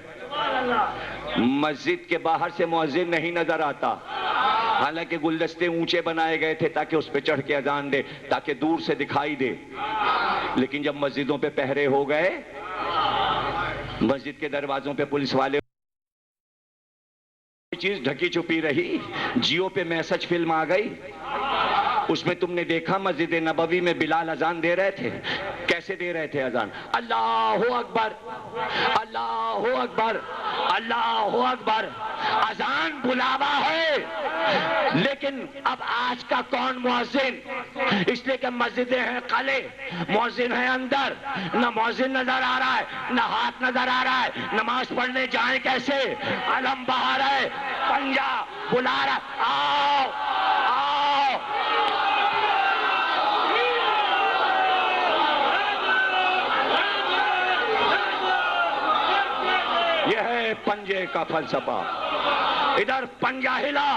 مسجد کے باہر سے مؤذن نہیں نظر آتا، حالانکہ گلدستے اونچے بنائے گئے تھے تاکہ اس پہ چڑھ کے اذان دے، تاکہ دور سے دکھائی دے۔ لیکن جب مسجدوں پہ پہرے ہو گئے، مسجد کے دروازوں پہ پولیس والے، چیز ڈھکی چھپی رہی؟ جیو پہ میسج فلم آ گئی، اس میں تم نے دیکھا مسجد نبوی میں بلال اذان دے رہے تھے، کیسے دے رہے تھے اذان؟ اللہ اکبر اللہ اکبر اللہ اکبر۔ اذان بلاوا ہے، لیکن اب آج کا کون مؤذن؟ اس لیے کہ مسجدیں ہیں قلعے، مؤذن ہے اندر، نہ مؤذن نظر آ رہا ہے، نہ ہاتھ نظر آ رہا ہے، نماز پڑھنے جائیں کیسے؟ علم باہر ہے، پنجا بلا رہا، آؤ آؤ۔ یہ ہے پنجے کا فلسفہ، ادھر پنجہ ہلا،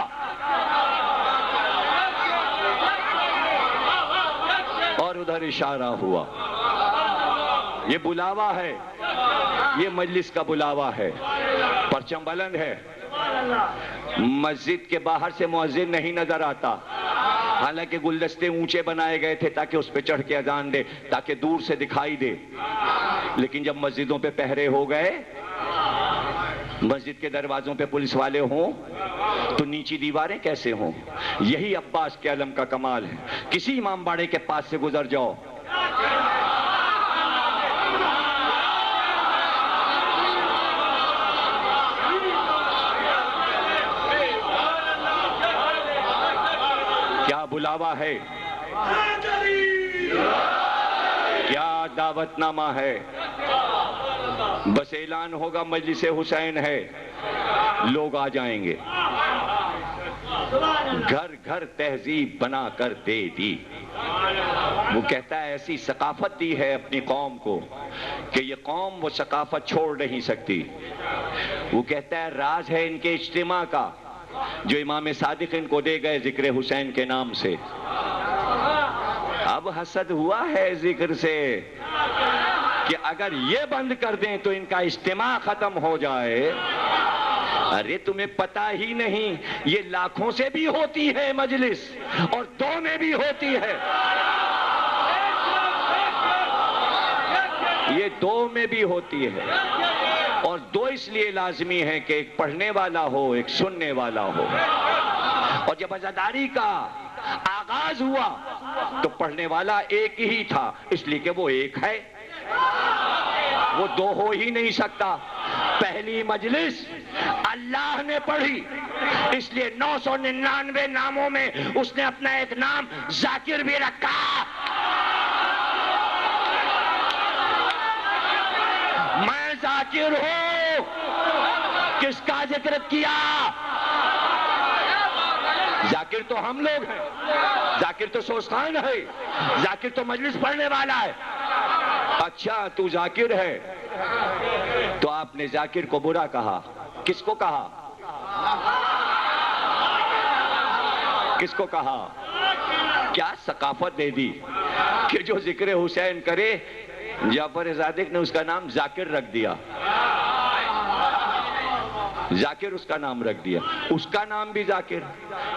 اور ادھر اشارہ ہوا۔ یہ بلاوا ہے، یہ مجلس کا بلاوا ہے، پرچم بلند ہے۔ مسجد کے باہر سے مؤذن نہیں نظر آتا، حالانکہ گلدستے اونچے بنائے گئے تھے تاکہ اس پہ چڑھ کے اذان دے، تاکہ دور سے دکھائی دے۔ لیکن جب مسجدوں پہ پہرے ہو گئے، مسجد کے دروازوں پہ پولیس والے ہوں، تو نیچی دیواریں کیسے ہوں؟ یہی عباس کے علم کا کمال ہے۔ کسی امام باڑے کے پاس سے گزر جاؤ، بلاوا ہے؟ کیا دعوت نامہ ہے؟ بس اعلان ہوگا مجلس حسین ہے، لوگ آ جائیں گے۔ گھر گھر تہذیب بنا کر دے دی۔ وہ کہتا ہے ایسی ثقافت دی ہے اپنی قوم کو کہ یہ قوم وہ ثقافت چھوڑ نہیں سکتی۔ وہ کہتا ہے راز ہے ان کے اجتماع کا جو امام صادق ان کو دے گئے ذکر حسین کے نام سے۔ اب حسد ہوا ہے ذکر سے کہ اگر یہ بند کر دیں تو ان کا اجتماع ختم ہو جائے۔ ارے تمہیں پتہ ہی نہیں یہ لاکھوں سے بھی ہوتی ہے مجلس اور 2 میں بھی ہوتی ہے۔ یہ 2 میں بھی ہوتی ہے، اور 2 اس لیے لازمی ہے کہ ایک پڑھنے والا ہو ایک سننے والا ہو۔ اور جب عزاداری کا آغاز ہوا تو پڑھنے والا ایک ہی تھا، اس لیے کہ وہ ایک ہے، وہ 2 ہو ہی نہیں سکتا۔ پہلی مجلس اللہ نے پڑھی، اس لیے 999 ناموں میں اس نے اپنا ایک نام ذاکر بھی رکھا۔ میں ذاکر ہوں، کس کا ذکر کیا؟ ذاکر تو ہم لوگ ہیں، ذاکر تو سوستان ہے، ذاکر تو مجلس پڑھنے والا ہے۔ اچھا تو ذاکر ہے، تو آپ نے ذاکر کو برا کہا۔ کس کو کہا؟ کس کو کہا؟ کیا ثقافت دے دی کہ جو ذکر حسین کرے جعفر صادق نے اس کا نام ذاکر رکھ دیا۔ ذاکر اس کا نام رکھ دیا، اس کا نام بھی ذاکر،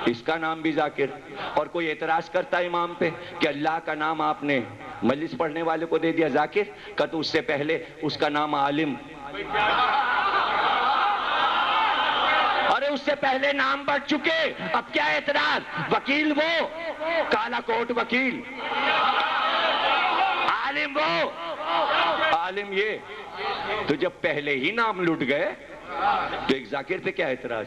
اس کا نام بھی ذاکر۔ اور کوئی اعتراض کرتا امام پہ کہ اللہ کا نام آپ نے مجلس پڑھنے والے کو دے دیا ذاکر کا، تو اس سے پہلے اس کا نام عالم، ارے اس سے پہلے نام بڑھ چکے، اب کیا اعتراض؟ وکیل وہ کالا کوٹ وکیل، عالم وہ عالم یہ، تو جب پہلے ہی نام لٹ گئے تو ایک ذاکر پہ کیا اعتراض؟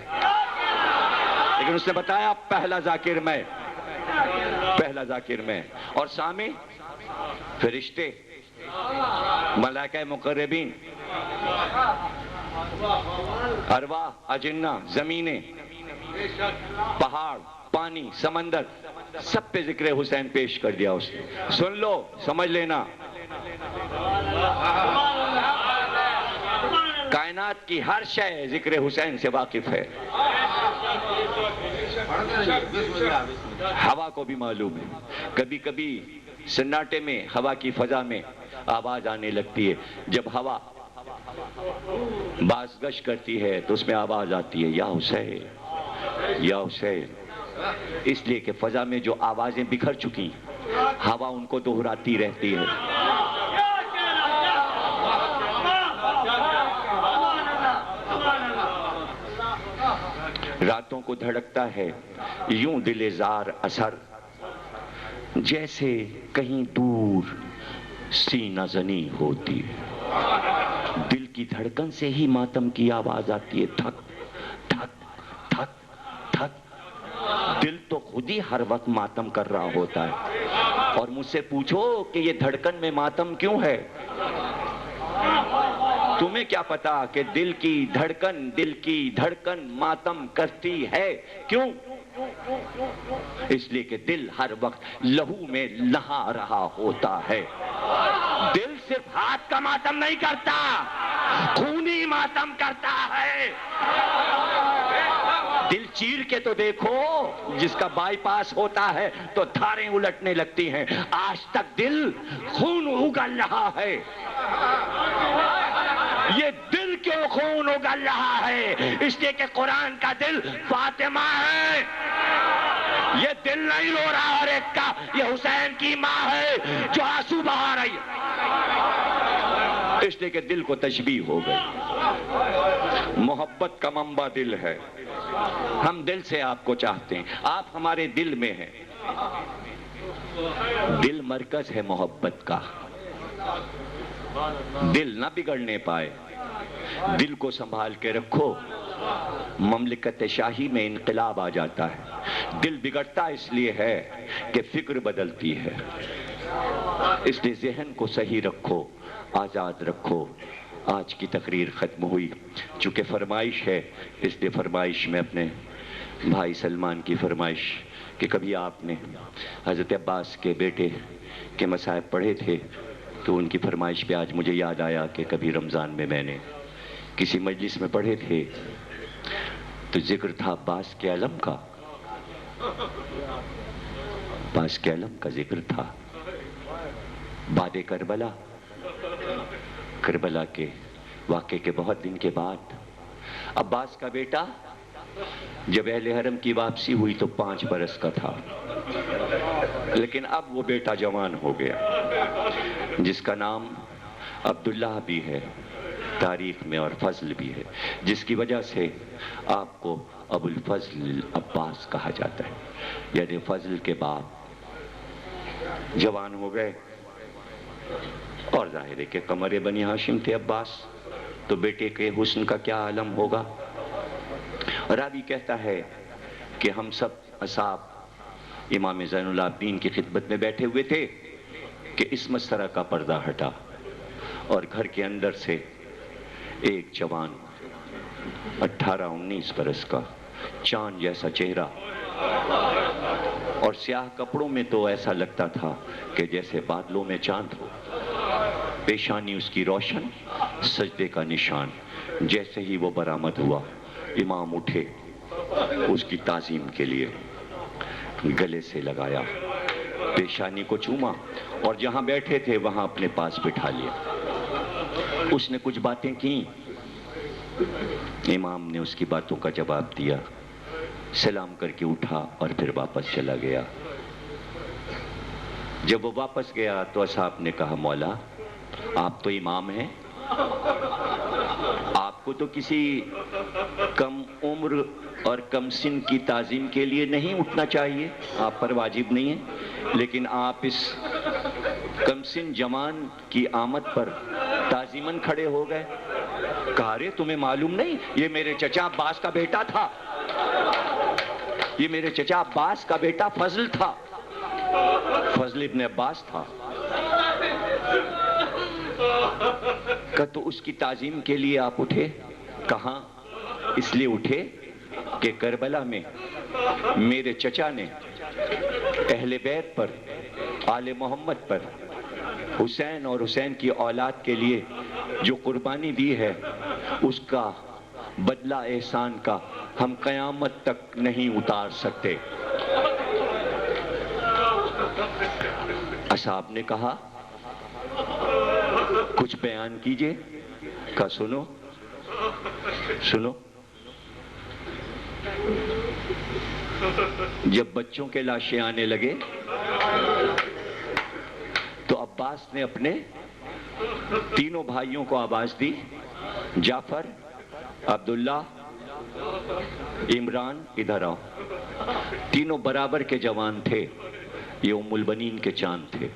لیکن اس نے بتایا پہلا ذاکر میں، پہلا ذاکر میں۔ اور سامع فرشتے، ملائکہ مقربین، ارواح، اجنہ، زمینیں، پہاڑ، پانی، سمندر، سب پہ ذکر حسین پیش کر دیا اس نے۔ سن لو، سمجھ لینا، کائنات کی ہر شے ذکر حسین سے واقف ہے۔ ہوا کو بھی معلوم ہے، کبھی کبھی سناٹے میں ہوا کی فضا میں آواز آنے لگتی ہے۔ جب ہوا باز گش کرتی ہے تو اس میں آواز آتی ہے یا حسین یا حسین، اس لیے کہ فضا میں جو آوازیں بکھر چکی ہوا ان کو دہراتی رہتی ہے۔ راتوں کو دھڑکتا ہے یوں دل زار اثر، جیسے کہیں دور سینہ زنی ہوتی ہے۔ دل کی دھڑکن سے ہی ماتم کی آواز آتی ہے، دھک دھک دھک دھک۔ دل تو خود ہی ہر وقت ماتم کر رہا ہوتا ہے، اور مجھ سے پوچھو کہ یہ دھڑکن میں ماتم کیوں ہے؟ تمہیں کیا پتا کہ دل کی دھڑکن ماتم کرتی ہے کیوں؟ اس لیے کہ دل ہر وقت لہو میں نہا رہا ہوتا ہے۔ دل صرف ہاتھ کا ماتم نہیں کرتا، خونی ماتم کرتا ہے۔ دل چیر کے تو دیکھو، جس کا بائی پاس ہوتا ہے تو دھاریں الٹنے لگتی ہیں۔ آج تک دل خون اگل رہا ہے۔ یہ دل کیوں خون اگل رہا ہے؟ اس لیے کہ قرآن کا دل فاطمہ ہے۔ یہ دل نہیں رو رہا ہر ایک کا، یہ حسین کی ماں ہے جو آنسو بہا رہی ہے۔ اس لیے کہ دل کو تشبیہ ہو گئی۔ محبت کا منبع دل ہے، ہم دل سے آپ کو چاہتے ہیں، آپ ہمارے دل میں ہیں۔ دل مرکز ہے محبت کا، دل نہ بگڑنے پائے، دل کو سنبھال کے رکھو، مملکت شاہی میں انقلاب آ جاتا ہے۔ دل بگڑتا اس لیے ہے کہ فکر بدلتی ہے، اس لیے ذہن کو صحیح رکھو، آزاد رکھو۔ آج کی تقریر ختم ہوئی، چونکہ فرمائش ہے اس لیے فرمائش میں اپنے بھائی سلمان کی فرمائش کہ کبھی آپ نے حضرت عباس کے بیٹے کے مصائب پڑھے تھے تو ان کی فرمائش پہ آج مجھے یاد آیا کہ کبھی رمضان میں نے کسی مجلس میں پڑھے تھے تو ذکر تھا عباس کے علم کا، عباس کے علم کا ذکر تھا۔ بعد کربلا، کربلا کے واقعے کے بہت دن کے بعد عباس کا بیٹا جب اہل حرم کی واپسی ہوئی تو 5 برس کا تھا، لیکن اب وہ بیٹا جوان ہو گیا جس کا نام عبداللہ بھی ہے تاریخ میں اور فضل بھی ہے، جس کی وجہ سے آپ کو ابو الفضل عباس کہا جاتا ہے، یعنی فضل کے باپ جوان ہو گئے۔ اور ظاہر ہے کہ قمر بنی ہاشم تھے عباس، تو بیٹے کے حسن کا کیا عالم ہوگا۔ راوی کہتا ہے کہ ہم سب اصحاب امام زین العابدین کی خدمت میں بیٹھے ہوئے تھے کہ اس مسطرہ کا پردہ ہٹا اور گھر کے اندر سے ایک جوان 18-19 برس کا چاند جیسا چہرہ اور سیاہ کپڑوں میں تو ایسا لگتا تھا کہ جیسے بادلوں میں چاند ہو، پیشانی اس کی روشن، سجدے کا نشان۔ جیسے ہی وہ برآمد ہوا امام اٹھے، اس کی تعظیم کے لیے گلے سے لگایا، پیشانی کو چوما اور جہاں بیٹھے تھے وہاں اپنے پاس بٹھا لیا۔ اس نے کچھ باتیں کی، امام نے اس کی باتوں کا جواب دیا، سلام کر کے اٹھا اور پھر واپس چلا گیا۔ جب وہ واپس گیا تو اصحاب نے کہا مولا آپ تو امام ہیں، آپ کو تو کسی کم عمر اور کم سن کی تعظیم کے لیے نہیں اٹھنا چاہیے، آپ پر واجب نہیں ہے، لیکن آپ اس کم سن جوان کی آمد پر تعظیماً کھڑے ہو گئے۔ کہا رے تمہیں معلوم نہیں یہ میرے چچا عباس کا بیٹا تھا، یہ میرے چچا عباس کا بیٹا فضل تھا، فضل ابن عباس تھا۔ کہ تو اس کی تعظیم کے لیے آپ اٹھے؟ کہاں؟ اس لیے اٹھے کہ کربلا میں میرے چچا نے اہل بیت پر، آل محمد پر، حسین اور حسین کی اولاد کے لیے جو قربانی دی ہے اس کا بدلہ احسان کا ہم قیامت تک نہیں اتار سکتے۔ اصحاب نے کہا کچھ بیان کیجئے۔ کہا سنو سنو، جب بچوں کے لاشیں آنے لگے تو عباس نے اپنے تینوں بھائیوں کو آواز دی، جعفر، عبداللہ، عمران ادھر آؤ۔ تینوں برابر کے جوان تھے، یہ ام البنین کے چاند تھے۔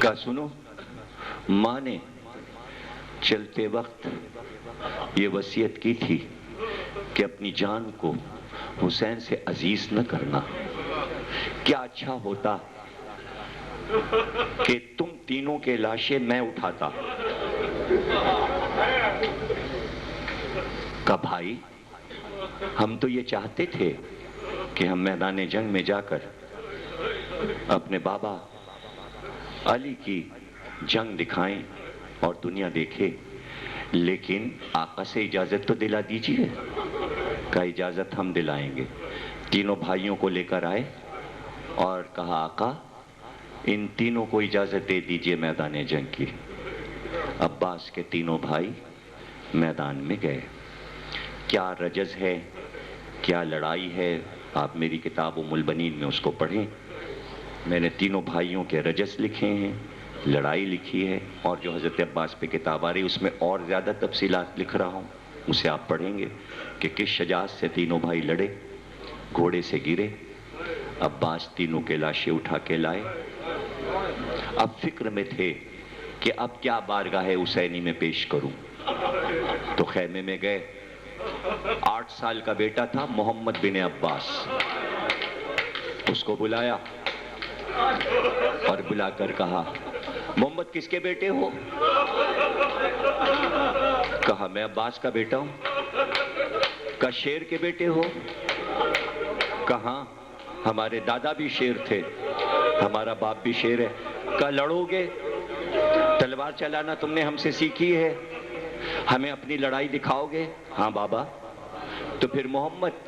کہا سنو، ماں نے چلتے وقت یہ وصیت کی تھی کہ اپنی جان کو حسین سے عزیز نہ کرنا، کیا اچھا ہوتا کہ تم تینوں کے لاشیں میں اٹھاتا۔ کہا بھائی ہم تو یہ چاہتے تھے کہ ہم میدان جنگ میں جا کر اپنے بابا علی کی جنگ دکھائیں اور دنیا دیکھے، لیکن آقا سے اجازت تو دلا دیجیے۔ کہا اجازت ہم دلائیں گے۔ تینوں بھائیوں کو لے کر آئے اور کہا آقا ان تینوں کو اجازت دے دیجیے میدان جنگ کی۔ عباس کے تینوں بھائی میدان میں گئے۔ کیا رجز ہے، کیا لڑائی ہے، آپ میری کتاب ام البنین میں اس کو پڑھیں۔ میں نے تینوں بھائیوں کے رجز لکھے ہیں، لڑائی لکھی ہے، اور جو حضرت عباس پہ کتاب آ رہی اس میں اور زیادہ تفصیلات لکھ رہا ہوں، اسے آپ پڑھیں گے کہ کس شجاعت سے تینوں بھائی لڑے، گھوڑے سے گرے، عباس تینوں کے لاشیں اٹھا کے لائے۔ اب فکر میں تھے کہ اب کیا بارگاہ حسینی میں پیش کروں. تو خیمے میں گئے. 8 سال کا بیٹا تھا محمد بن عباس. اس کو بلایا اور بلا کر کہا محمد کس کے بیٹے ہو؟ کہا میں عباس کا بیٹا ہوں. کہا شیر کے بیٹے ہو؟ کہا ہمارے دادا بھی شیر تھے, ہمارا باپ بھی شیر ہے. کہا لڑو گے؟ تلوار چلانا تم نے ہم سے سیکھی ہے, ہمیں اپنی لڑائی دکھاؤ گے؟ ہاں بابا. تو پھر محمد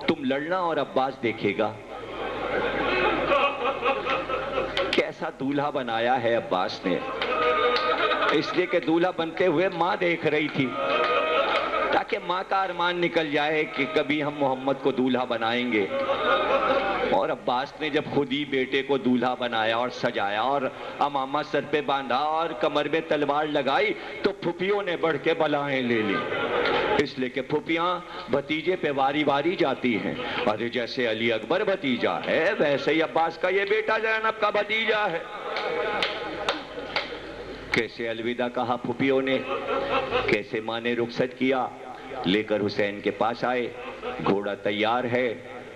تم لڑنا اور عباس دیکھے گا. کیسا دولہا بنایا ہے عباس نے, اس لیے کہ دولہا بنتے ہوئے ماں دیکھ رہی تھی, تاکہ ماں کا ارمان نکل جائے کہ کبھی ہم محمد کو دولہا بنائیں گے. اور عباس نے جب خود ہی بیٹے کو دولہا بنایا اور سجایا اور امامہ سر پہ باندھا اور کمر میں تلوار لگائی, تو پھپھیوں نے بڑھ کے بلائیں لے لی, اس لیے کہ پھپھیاں بھتیجے پہ واری واری جاتی ہیں. ارے جیسے علی اکبر بھتیجا ہے, ویسے ہی عباس کا یہ بیٹا زینب کا بھتیجا ہے. کیسے الوداع کہا پھپھیوں نے, کیسے ماں نے رخصت کیا. لے کر حسین کے پاس آئے, گھوڑا تیار ہے,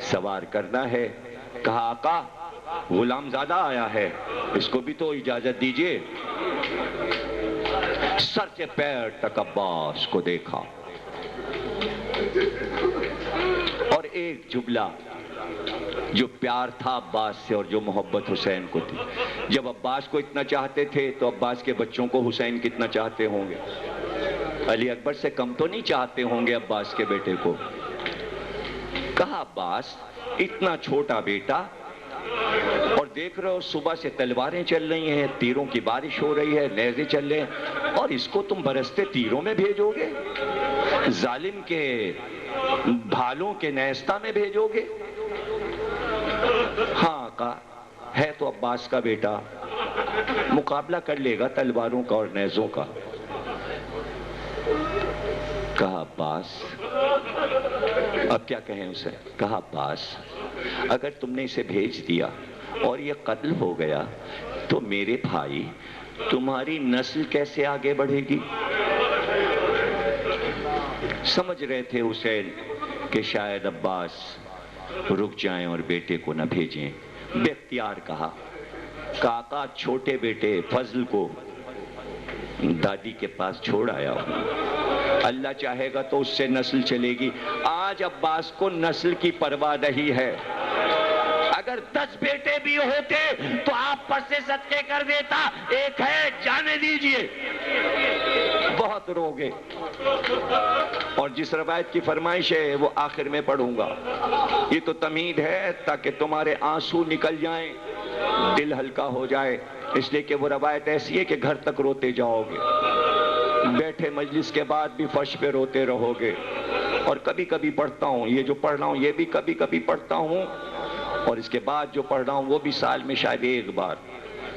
سوار کرنا ہے. کہا آقا غلام زادہ آیا ہے, اس کو بھی تو اجازت دیجئے. سر سے پیر تک عباس کو دیکھا اور ایک جملہ جو پیار تھا عباس سے اور جو محبت حسین کو تھی. جب عباس کو اتنا چاہتے تھے تو عباس کے بچوں کو حسین کتنا چاہتے ہوں گے. علی اکبر سے کم تو نہیں چاہتے ہوں گے عباس کے بیٹے کو. کہا عباس اتنا چھوٹا بیٹا, اور دیکھ رہے ہو صبح سے تلواریں چل رہی ہیں, تیروں کی بارش ہو رہی ہے, نیزے چل رہے ہیں, اور اس کو تم برستے تیروں میں بھیجو گے, ظالم کے بھالوں کے نیستہ میں بھیجو گے؟ ہاں آقا ہے تو عباس کا بیٹا, مقابلہ کر لے گا تلواروں کا اور نیزوں کا. کہا عباس, اب کیا کہیں اسے. کہا عباس اگر تم نے اسے بھیج دیا اور یہ قتل ہو گیا تو میرے بھائی تمہاری نسل کیسے آگے بڑھے گی؟ سمجھ رہے تھے حسین کہ شاید عباس رک جائیں اور بیٹے کو نہ بھیجیں. بے اختیار کہا آقا چھوٹے بیٹے فضل کو دادی کے پاس چھوڑ آیا ہوں, اللہ چاہے گا تو اس سے نسل چلے گی. آج عباس کو نسل کی پرواہ نہیں ہے. اگر 10 بیٹے بھی ہوتے تو آپ پر سے صدقے کر دیتا, ایک ہے جانے دیجئے. بہت روگے, اور جس روایت کی فرمائش ہے وہ آخر میں پڑھوں گا. یہ تو تمہید ہے تاکہ تمہارے آنسو نکل جائیں, دل ہلکا ہو جائے, اس لیے کہ وہ روایت ایسی ہے کہ گھر تک روتے جاؤ گے, بیٹھے مجلس کے بعد بھی فرش پہ روتے رہو گے. اور کبھی کبھی پڑھتا ہوں, یہ جو پڑھ رہا ہوں یہ بھی کبھی کبھی پڑھتا ہوں, اور اس کے بعد جو پڑھ رہا ہوں وہ بھی سال میں شاید ایک بار.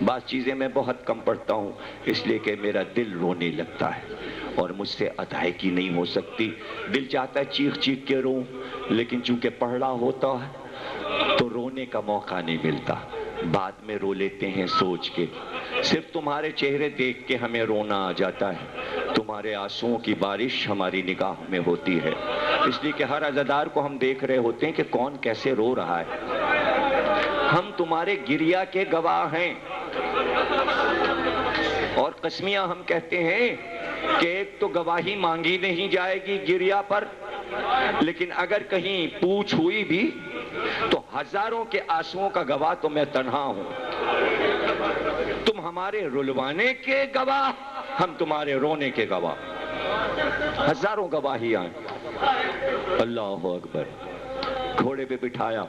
بعض چیزیں میں بہت کم پڑھتا ہوں اس لیے کہ میرا دل رونے لگتا ہے اور مجھ سے ادائیگی نہیں ہو سکتی. دل چاہتا ہے چیخ چیخ کے روں, لیکن چونکہ پڑھ رہا ہوتا ہے تو رونے کا موقع نہیں ملتا. بعد میں رو لیتے ہیں سوچ کے. صرف تمہارے چہرے دیکھ کے ہمیں رونا آ جاتا ہے, تمہارے آنسوؤں کی بارش ہماری نگاہ میں ہوتی ہے, اس لیے کہ ہر عزادار کو ہم دیکھ رہے ہوتے ہیں کہ کون کیسے رو رہا ہے. ہم تمہارے گریا کے گواہ ہیں, اور قسمیاں ہم کہتے ہیں کہ ایک تو گواہی مانگی نہیں جائے گی گریا پر, لیکن اگر کہیں پوچھ ہوئی بھی تو ہزاروں کے آنسوؤں کا گواہ تو میں تنہا ہوں. تم ہمارے رلوانے کے گواہ, ہم تمہارے رونے کے گواہ. ہزاروں گواہیاں. اللہ اکبر. گھوڑے پہ بٹھایا,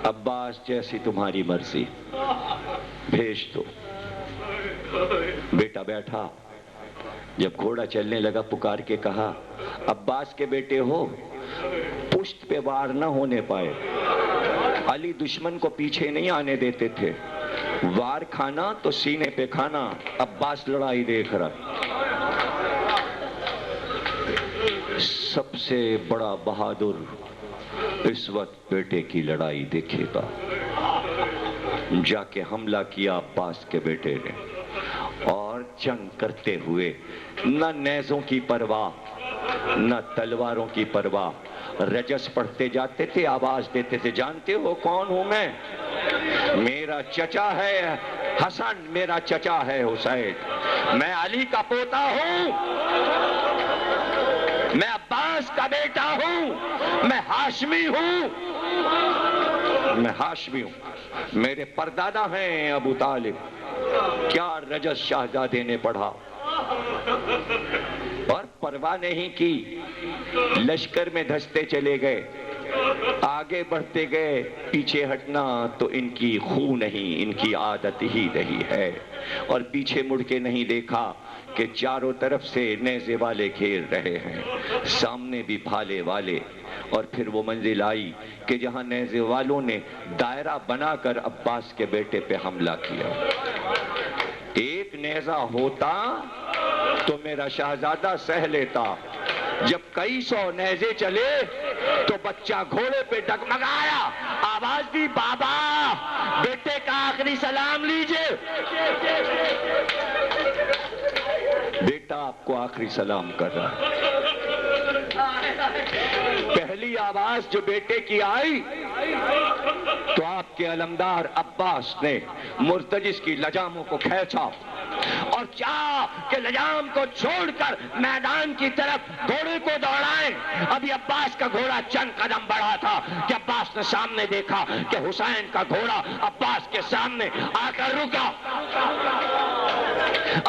عباس جیسی تمہاری مرضی, بھیج دو. بیٹا بیٹھا, جب گھوڑا چلنے لگا پکار کے کہا عباس کے بیٹے ہو, پشت پہ وار نہ ہونے پائے. علی دشمن کو پیچھے نہیں آنے دیتے تھے, وار کھانا تو سینے پہ کھانا. عباس لڑائی دیکھ رہا. سب سے بڑا بہادر اس وقت بیٹے کی لڑائی دیکھے گا. جا کے حملہ کیا عباس کے بیٹے نے, اور جنگ کرتے ہوئے نہ نیزوں کی پرواہ نہ تلواروں کی پرواہ رجس پڑھتے جاتے تھے، آواز دیتے تھے، جانتے ہو کون ہوں میں؟ میرا چچا ہے حسن، میرا چچا ہے حسین، میں علی کا پوتا ہوں، میں عباس کا بیٹا ہوں، میں ہاشمی ہوں، میں ہاشمی ہوں، میرے پردادا ہیں ابو طالب۔ کیا رجس شہزادے نے پڑھا اور پرواہ نہیں کی، لشکر میں دھستے چلے گئے، آگے بڑھتے گئے، پیچھے ہٹنا تو ان کی خو نہیں، ان کی عادت ہی رہی ہے، اور پیچھے مڑ کے نہیں دیکھا کہ چاروں طرف سے نیزے والے گھیر رہے ہیں، سامنے بھی بھالے والے، اور پھر وہ منزل آئی کہ جہاں نیزے والوں نے دائرہ بنا کر عباس کے بیٹے پہ حملہ کیا۔ ایک نیزہ ہوتا تو میرا شہزادہ سہ لیتا، جب کئی سو نیزے چلے تو بچہ گھوڑے پہ ڈگمگایا، آواز دی، بابا بیٹے کا آخری سلام لیجئے۔ بیٹا آپ کو آخری سلام کر رہا ہے۔ پہلی آواز جو بیٹے کی آئی تو آپ کے علمدار عباس نے مرتجس کی لجاموں کو کھینچا اور چاہا کہ لجام کو چھوڑ کر میدان کی طرف گھوڑے کو دوڑائیں۔ ابھی عباس کا گھوڑا چند قدم بڑھا تھا کہ عباس نے سامنے دیکھا کہ حسین کا گھوڑا عباس کے سامنے آ کر رکا۔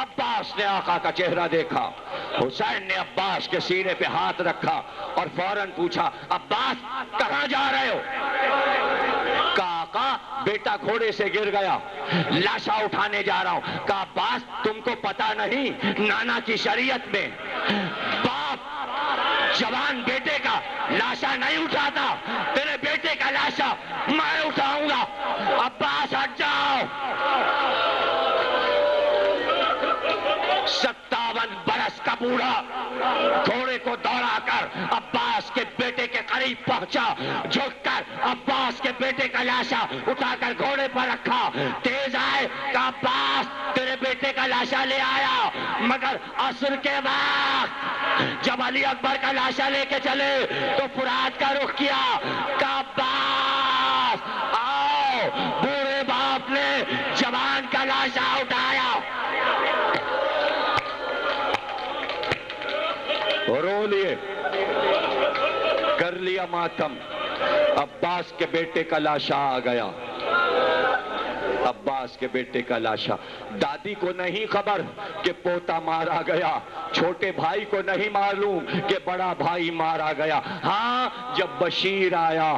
عباس نے آقا کا چہرہ دیکھا، حسین نے عباس کے سینے پہ ہاتھ رکھا اور فوراً پوچھا، عباس کہاں جا رہے ہو؟ کہا آقا بیٹا گھوڑے سے گر گیا، لاشا اٹھانے جا رہا ہوں۔ کہا عباس تم کو پتا نہیں، نانا کی شریعت میں باپ جوان بیٹے کا لاشا نہیں اٹھاتا، تیرے بیٹے کا لاشا میں اٹھاؤں گا۔ عباس ہٹ جاؤ۔ 57 برس کا بوڑھا گھوڑے کو دوڑا کر عباس کے بیٹے کے قریب پہنچا، جھک کر عباس کے بیٹے کا لاشا اٹھا کر گھوڑے پر رکھا، تیز آئے کہ عباس تیرے بیٹے کا لاشا لے آیا۔ مگر عصر کے وقت جب علی اکبر کا لاشا لے کے چلے تو فرات کا رخ کیا کہ عباس آؤ، بوڑھے باپ نے جوان کا لاشا اٹھایا۔ رو لیے، کر لیا ماتم، عباس کے بیٹے کا لاشا آ گیا، عباس کے بیٹے کا لاشا۔ دادی کو نہیں خبر کہ پوتا مارا گیا، چھوٹے بھائی کو نہیں معلوم کہ بڑا بھائی مارا گیا۔ ہاں جب بشیر آیا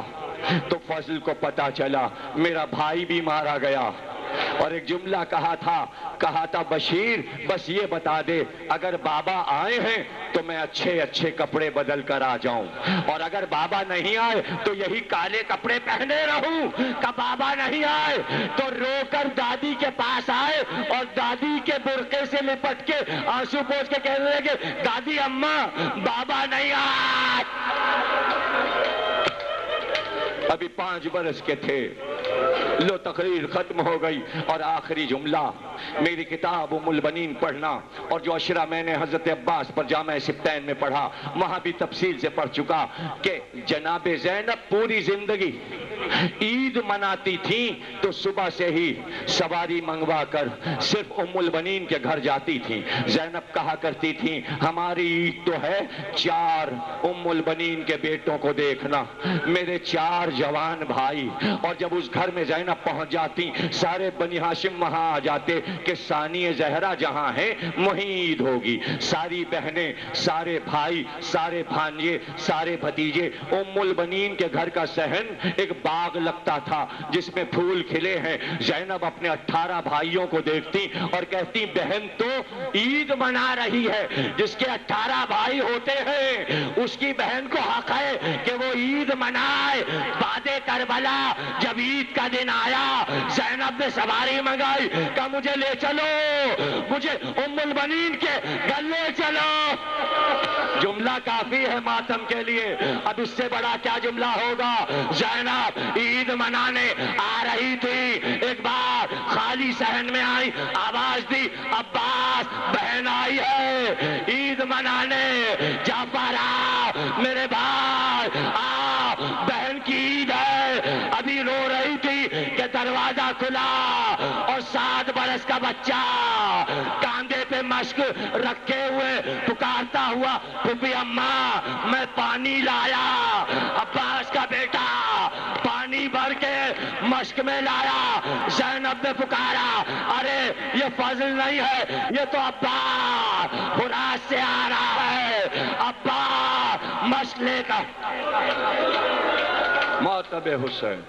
تو فضل کو پتا چلا میرا بھائی بھی مارا گیا، اور ایک جملہ کہا تھا بشیر بس یہ بتا دے اگر بابا آئے ہیں تو میں اچھے اچھے کپڑے بدل کر آ جاؤں، اور اگر بابا نہیں آئے تو یہی کالے کپڑے پہنے رہوں۔ کہ بابا نہیں آئے تو رو کر دادی کے پاس آئے اور دادی کے برقعے سے لپٹ کے آنسو پوچھ کے کہنے لگے، دادی اماں بابا نہیں آئے۔ ابھی 5 برس کے تھے، لو تقریر ختم ہو گئی، اور آخری جملہ میری کتاب ام البنین پڑھنا، اور جو اشرا میں نے حضرت عباس پر جامع سبتین میں پڑھا وہاں بھی تفصیل سے پڑھ چکا کہ جناب زینب پوری زندگی عید مناتی تھیں تو صبح سے ہی سواری منگوا کر صرف ام البنین کے گھر جاتی تھیں۔ زینب کہا کرتی تھیں ہماری عید تو ہے 4 ام البنین کے بیٹوں کو دیکھنا، میرے 4 جوان بھائی، اور جب اس گھر میں زینب پہنچ جاتی سارے بنی ہاشم وہاں آ جاتے کہ ثانی زہرا جہاں ہے وہیں عید ہوگی۔ ساری بہنیں، سارے بھائی، سارے بھانجے، سارے بھتیجے، ام البنین کے گھر کا صحن ایک باغ لگتا تھا جس میں پھول کھلے ہیں۔ زینب اپنے 18 بھائیوں کو دیکھتی اور کہتی بہن تو عید منا رہی ہے، جس کے 18 بھائی ہوتے ہیں اس کی بہن کو حق ہے کہ وہ عید منائے۔ بعد کربلا جب عید کا دن آیا زینب نے سواری منگائی کہ مجھے لے چلو، مجھے ام البنین کے گھر لے چلو۔ جملہ کافی ہے ماتم کے لیے، اب اس سے بڑا کیا جملہ ہوگا۔ زینب عید منانے آ رہی تھی، ایک بار بعد خالی صحن میں آئی، آواز دی عباس بہن آئی ہے عید منانے، جعفر آ میرے بھائی آ بہن کی عید ہے۔ ابھی رو رہی تھی کہ دروازہ کھلا اور 7 برس کا بچہ کاندھے پہ مشک رکھے ہوئے پکارتا ہوا پھوپھی اماں میں پانی لایا۔ عباس کا بیٹا پانی بھر کے مشک میں لایا۔ زینب نے پکارا ارے یہ فضل نہیں ہے، یہ تو عباس فرات سے آ رہا ہے۔ عباس مشک لے کر ماتب حسین